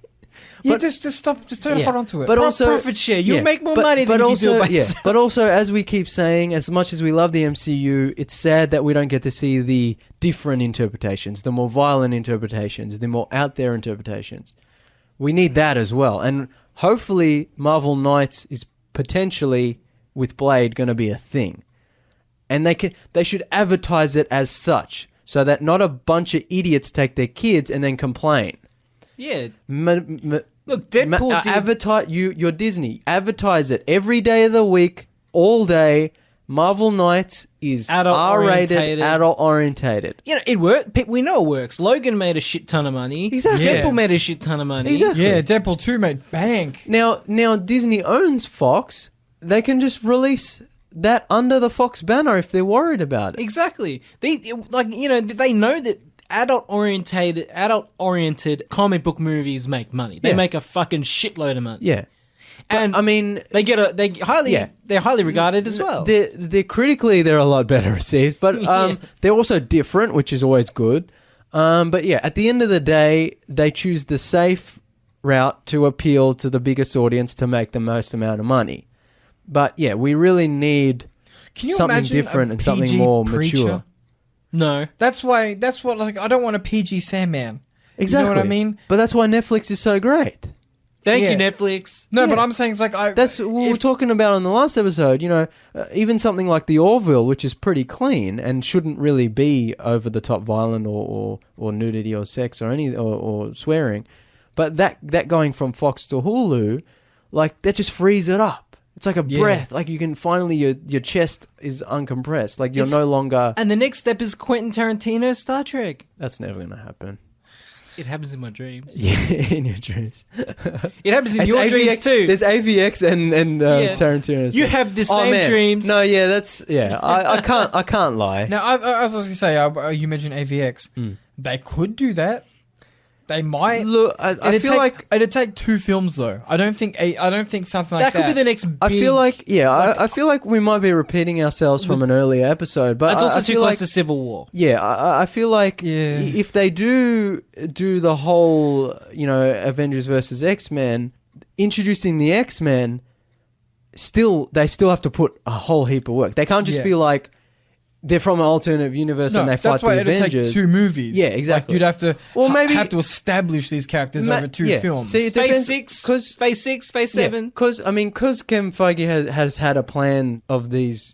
Yeah, just stop. Just don't hold on to it. But also, profit share. You'll make more money than you do by yourself. But also, as we keep saying, as much as we love the MCU, it's sad that we don't get to see the different interpretations, the more violent interpretations, the more out there interpretations. We need that as well. And hopefully, Marvel Knights is potentially, with Blade, going to be a thing. And they should advertise it as such, so that not a bunch of idiots take their kids and then complain. Yeah. Look, Deadpool did... Advertise... You're Disney. Advertise it every day of the week, all day. Marvel Knights is R-rated, adult-orientated. You know, it worked. We know it works. Logan made a shit ton of money. Exactly. Deadpool made a shit ton of money. Exactly. Yeah, Deadpool 2 made bank. Now Disney owns Fox. They can just release that under the Fox banner if they're worried about it. Exactly. They know that adult-oriented comic book movies make money. They make a fucking shitload of money. Yeah. And I mean, they're highly regarded as well. They're critically they're a lot better received, but they're also different, which is always good. But yeah, at the end of the day, they choose the safe route to appeal to the biggest audience to make the most amount of money. But yeah, we really need something different and something more mature. No. That's what, like, I don't want a PG Sandman. Exactly. You know what I mean? But that's why Netflix is so great. Thank you, Netflix. No, but I'm saying it's like... That's what we were talking about on the last episode. You know, even something like The Orville, which is pretty clean and shouldn't really be over-the-top violent or nudity or sex or swearing. But that going from Fox to Hulu, like, that just frees it up. It's like a breath. Like, you can finally... Your chest is uncompressed. Like, you're no longer... And the next step is Quentin Tarantino's Star Trek. That's never going to happen. It happens in my dreams. Yeah, in your dreams. It happens in your dreams too. There's AVX and Tarantino. You have the same dreams. No, yeah, that's... Yeah, I can't lie. Now, I was going to say, you mentioned AVX. They could do that. They might. Look, I feel like it'd take 2 films though. I don't think something like that. That could be the next big... I feel like I feel like we might be repeating ourselves from an earlier episode, but that's also too close to Civil War. Yeah, I feel like if they do the whole, Avengers versus X-Men, introducing the X-Men, they still have to put a whole heap of work. They can't just be like, they're from an alternate universe and they fight the Avengers. That's why it'd take 2 movies. Yeah, exactly. Like, you'd have to have to establish these characters over 2 films. See, Phase 6, Phase 6, Phase 7. Because Kevin Feige has had a plan of this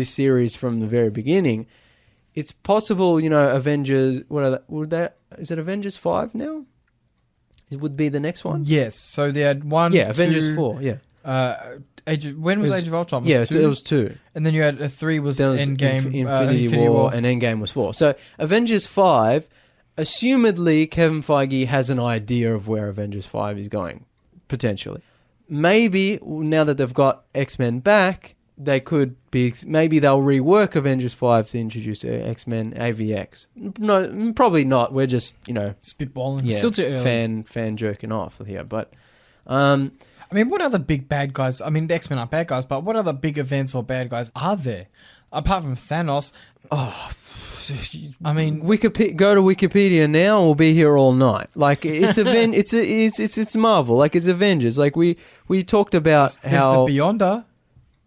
series from the very beginning. It's possible, Avengers... Is it Avengers 5 now? It would be the next one? Yes. So they had 1, Avengers 4, yeah. When was Age of Ultron? It was 2. And then you had 3 was Endgame, Infinity War, and Endgame was 4. So Avengers 5, assumedly Kevin Feige has an idea of where Avengers 5 is going, potentially. Maybe, now that they've got X-Men back, maybe they'll rework Avengers 5 to introduce X-Men AVX. No, probably not. We're just, spitballing. Yeah, still too early. Fan jerking off here. But... I mean, what other big bad guys? I mean, the X-Men aren't bad guys, but what other big events or bad guys are there? Apart from Thanos. Oh, I mean, go to Wikipedia now and we'll be here all night. Like, it's it's Marvel. Like, it's Avengers. Like, we talked about there's how... the Beyonder.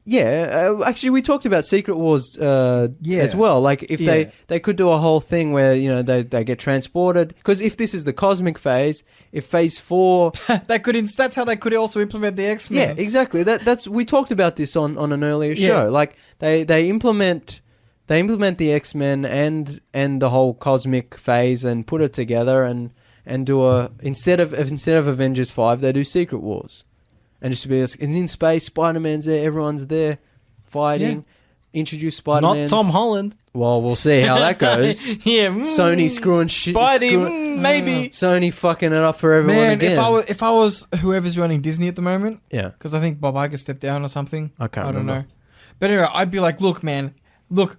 Yeah, actually, we talked about Secret Wars as well. Like, if they could do a whole thing where, you know, they get transported. Because if this is the cosmic phase, if Phase 4... that's how they could also implement the X-Men. Yeah, exactly. We talked about this on an earlier show. Like, they implement the X-Men and the whole cosmic phase and put it together and do instead of Avengers 5, they do Secret Wars. And just to be in space, Spider-Man's there, everyone's there fighting. Yeah. Introduce Spider-Man. Not Tom Holland. Well, we'll see how that goes. Yeah. Sony screwing shit. Spidey, maybe. Sony fucking it up for everyone again. If I was whoever's running Disney at the moment, yeah, because I think Bob Iger stepped down or something. I don't know. But anyway, I'd be like, look, man,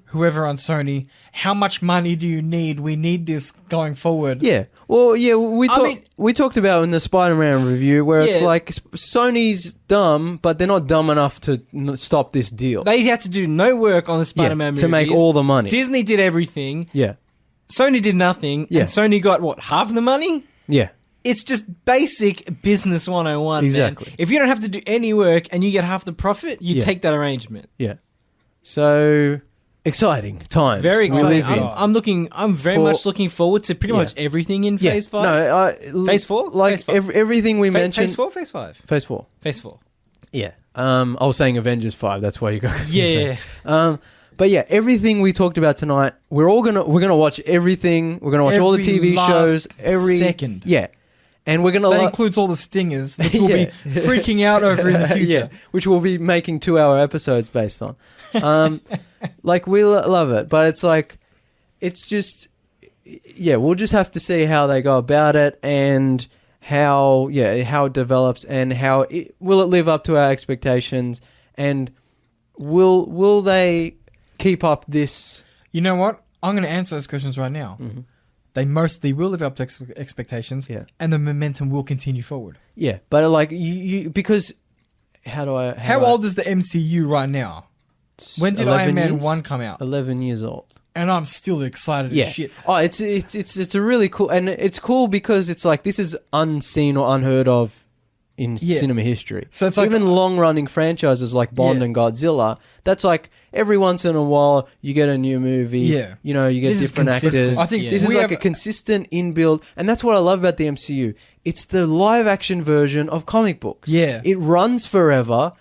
whoever on Sony, how much money do you need? We need this going forward. Yeah. Well, yeah, we talked about in the Spider-Man review where it's like Sony's dumb, but they're not dumb enough to stop this deal. They had to do no work on the Spider-Man movies. To make all the money. Disney did everything. Yeah. Sony did nothing. Yeah. And Sony got, what, half the money? Yeah. It's just basic business 101, exactly. Man. If you don't have to do any work and you get half the profit, you take that arrangement. Yeah. So... exciting times. Very exciting. I'm very much looking forward to pretty much everything in Phase 5. No, Phase 4? Like Phase 5. Everything we mentioned. Phase 4, Phase 5. Phase 4. Phase 4. Yeah. I was saying Avengers 5. That's why you got confused. Yeah. But yeah, everything we talked about tonight, we're gonna watch everything. We're gonna watch all the TV shows. Every second. Yeah. And we're gonna. That includes all the stingers, which we'll be freaking out over in the future. Yeah, which we'll be making 2-hour episodes based on. Like, we love it, but it's like, it's just, we'll just have to see how they go about it and how it develops and will it live up to our expectations, and will they keep up this? You know what? I'm going to answer those questions right now. Mm-hmm. They mostly will live up to expectations, and the momentum will continue forward. Yeah, but like you because how old is the MCU right now? When did Iron Man 1 come out? 11 years old. And I'm still excited as shit. Oh, it's a really cool, and it's cool because it's like, this is unseen or unheard of in cinema history. So it's like, even long-running franchises like Bond and Godzilla, that's like every once in a while you get a new movie. Yeah. You know, you get different actors. I think this is like a consistent inbuilt, and that's what I love about the MCU. It's the live-action version of comic books. Yeah. It runs forever.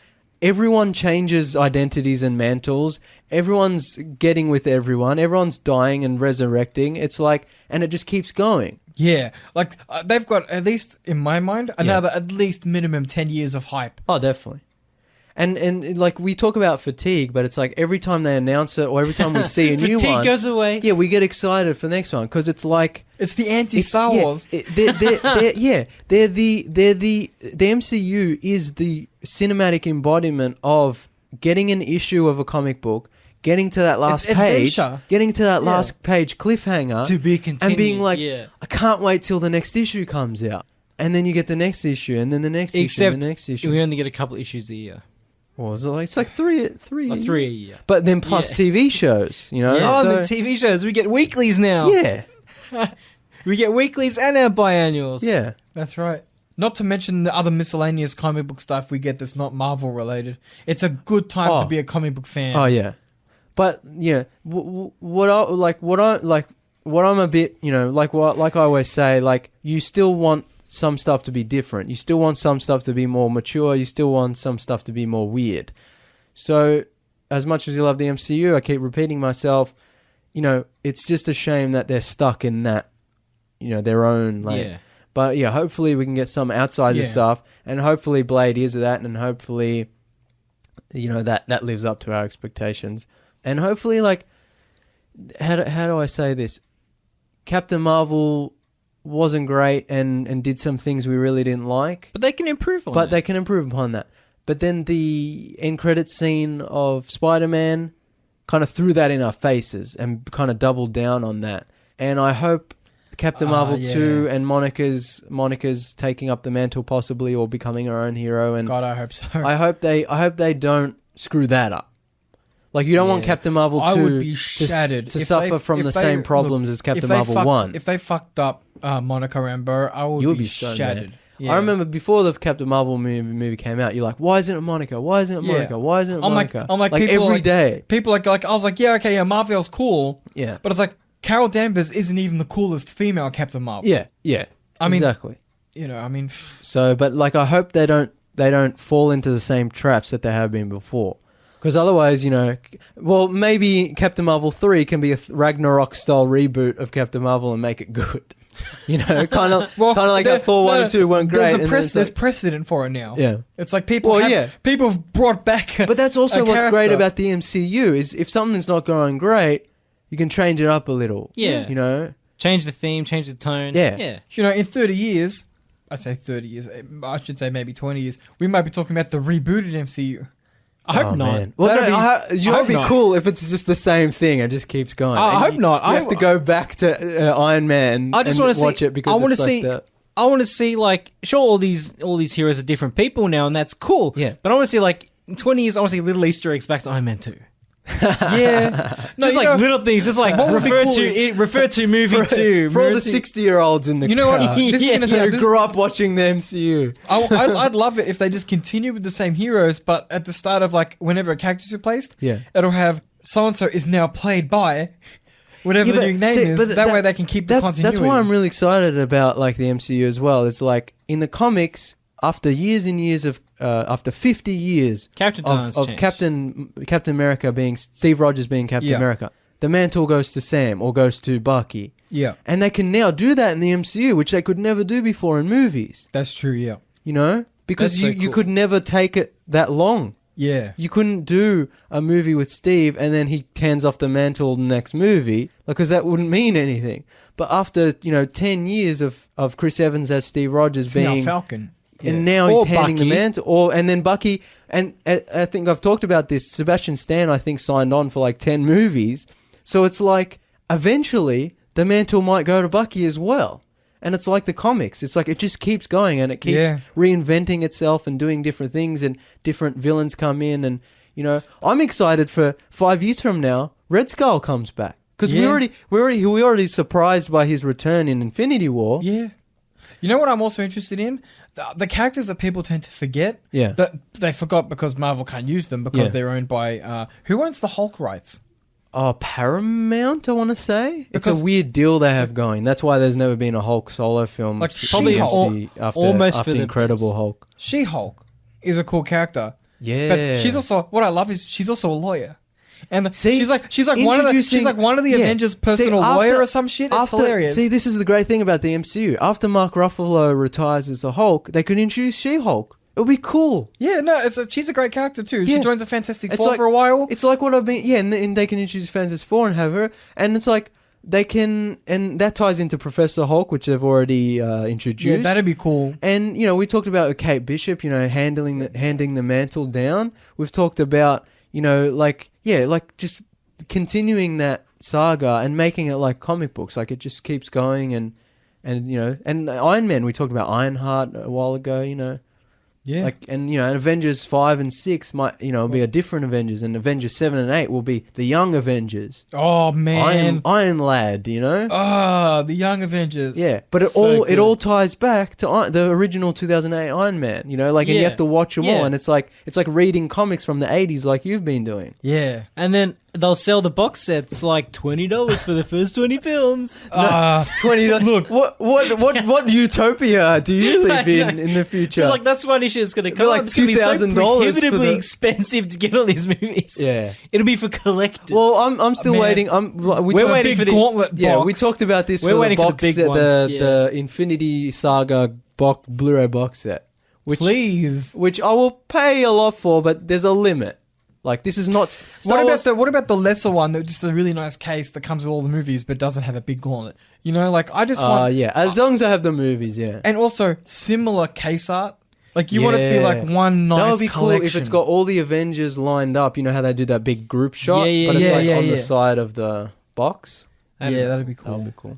Everyone changes identities and mantles. Everyone's getting with everyone. Everyone's dying and resurrecting. It's like, and it just keeps going. Yeah. Like, they've got, at least in my mind, another at least minimum 10 years of hype. Oh, definitely. And like, we talk about fatigue, but it's like every time they announce it or every time we see a new one, fatigue goes away. Yeah, we get excited for the next one because it's like, it's the anti-Star Wars. The MCU is the cinematic embodiment of getting an issue of a comic book, getting to that last page, last page cliffhanger, to be continued, and being like, I can't wait till the next issue comes out, and then you get the next issue, and then the next issue, and the next issue. We only get a couple issues a year. What was it like? It's like three a year. But then plus TV shows, you know. Yeah. Oh, the TV shows. We get weeklies now. Yeah. We get weeklies and our biannuals. Yeah. That's right. Not to mention the other miscellaneous comic book stuff we get that's not Marvel related. It's a good time to be a comic book fan. Oh yeah. But yeah, what I'm a bit, you know, like I always say, like, you still want some stuff to be different. You still want some stuff to be more mature. You still want some stuff to be more weird. So, as much as you love the MCU, I keep repeating myself, you know, it's just a shame that they're stuck in that, you know, their own lane. Yeah. But yeah, hopefully we can get some outsider stuff, and hopefully Blade is that, and hopefully, you know, that lives up to our expectations. And hopefully, like, how do I say this? Captain Marvel wasn't great and did some things we really didn't like. But they can improve on They can improve upon that. But then the end credits scene of Spider-Man kind of threw that in our faces and kind of doubled down on that. And I hope Captain Marvel 2 and Monica's taking up the mantle possibly, or becoming her own hero. And God, I hope so. I hope they don't screw that up. Like, you don't want Captain Marvel 2 I would be shattered to suffer from the same problems as Captain Marvel 1. If they fucked up Monica Rambeau, I would be shattered. Yeah. I remember before the Captain Marvel movie came out, you're like, why isn't it Monica? Why isn't it Monica? Why isn't it Monica? I'm like every day. People like I was like, Marvel's cool. Yeah. But it's like, Carol Danvers isn't even the coolest female Captain Marvel. Yeah. I mean, exactly. So, but like, I hope they don't fall into the same traps that they have been before. Because otherwise, maybe Captain Marvel 3 can be a Ragnarok-style reboot of Captain Marvel and make it good. Kind of like how Thor 1 and 2 weren't great. There's precedent for it now. Yeah. It's like people have brought back But that's also what's great about the MCU, is if something's not going great, you can change it up a little. Yeah. Change the theme, change the tone. Yeah. In 30 years, I'd say 30 years, I should say maybe 20 years, we might be talking about the rebooted MCU. I hope not. Man. Well, it'd be cool if it's just the same thing and just keeps going. I hope not. You have to go back to Iron Man and watch it because I want to see, like, sure, all these heroes are different people now, and that's cool. Yeah. But I want to see, like, in 20 years, I want to see little Easter eggs back to Iron Man 2. Yeah. Just like little things. Just like refer to movie 2. For all the 60-year-olds in the crowd who grew up watching the MCU. I'd love it if they just continue with the same heroes, but at the start of, like, whenever a character's replaced, it'll have so-and-so is now played by whatever the new name is. That way they can keep the continuity. That's why I'm really excited about, like, the MCU as well. It's like, in the comics, after years and years of after 50 years of Captain America being Steve Rogers being Captain America, the mantle goes to Sam or goes to Bucky. Yeah. And they can now do that in the MCU, which they could never do before in movies. That's true, yeah. Because you could never take it that long. Yeah. You couldn't do a movie with Steve and then he hands off the mantle the next movie, because that wouldn't mean anything. But after, 10 years of Chris Evans as Steve Rogers being Falcon. And now he's handing the mantle, and then Bucky, and I think I've talked about this, Sebastian Stan, I think, signed on for like 10 movies. So it's like, eventually, the mantle might go to Bucky as well. And it's like the comics. It's like, it just keeps going, and it keeps reinventing itself and doing different things, and different villains come in. And, I'm excited for 5 years from now, Red Skull comes back. Because we already surprised by his return in Infinity War. Yeah. You know what I'm also interested in? The characters that people tend to forget. Yeah. That they forgot because Marvel can't use them because they're owned by... who owns the Hulk rights? Paramount, I want to say. It's a weird deal they have going. That's why there's never been a Hulk solo film. Like probably after Incredible Hulk. She-Hulk is a cool character. Yeah. But she's also... What I love is she's also a lawyer. And she's like one of the Avengers' personal lawyer or some shit. It's hilarious. See, this is the great thing about the MCU. After Mark Ruffalo retires as the Hulk, they could introduce She-Hulk. It'll be cool. Yeah, no, she's a great character too. She joins the Fantastic Four for a while. It's like what I've been... Yeah, and they can introduce Fantastic Four and have her. And it's like... They can... And that ties into Professor Hulk, which they've already introduced. Yeah, that'd be cool. And, we talked about Kate Bishop, handing the mantle down. We've talked about... just continuing that saga and making it like comic books. Like, it just keeps going, and Iron Man, we talked about Ironheart a while ago, Yeah. And Avengers 5 and 6 might, be a different Avengers, and Avengers 7 and 8 will be the young Avengers. Oh, man. Iron Lad, Oh, the young Avengers. Yeah, but it all ties back to the original 2008 Iron Man, and you have to watch them all, and it's like reading comics from the 80s like you've been doing. Yeah. And then they'll sell the box sets like $20 for the first 20 films. $20. Look, what utopia do you live in the future? Like, that's one issue that's going to come. Like $2,000 prohibitively expensive to get all these movies. Yeah, it'll be for collectors. Well, I'm still waiting. We're waiting for the gauntlet box. Yeah, we talked about this. We're waiting for the big one. The Infinity Saga Blu-ray box set. Which I will pay a lot for, but there's a limit. Like, this is not... What about the lesser one, that just a really nice case that comes with all the movies but doesn't have a big gauntlet? I just want... Yeah, as long as I have the movies, yeah. And also, similar case art. Like, you want it to be like one nice collection. That would be cool if it's got all the Avengers lined up. You know how they do that big group shot? But it's on the side of the box? Yeah, that'd be cool. That would be cool.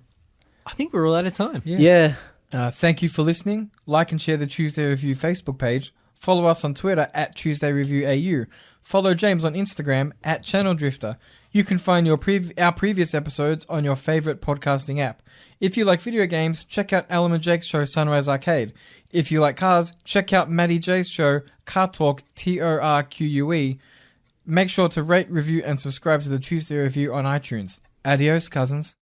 I think we're all out of time. Yeah. Thank you for listening. Like and share the Tuesday Review Facebook page. Follow us on Twitter at Tuesday Review AU. Follow James on Instagram at Channel Drifter. You can find our previous episodes on your favorite podcasting app. If you like video games, check out Callum and Jake's show Sunrise Arcade. If you like cars, check out Maddie J's show Car Talk TORQUE. Make sure to rate, review, and subscribe to the Tuesday Review on iTunes. Adios, cousins.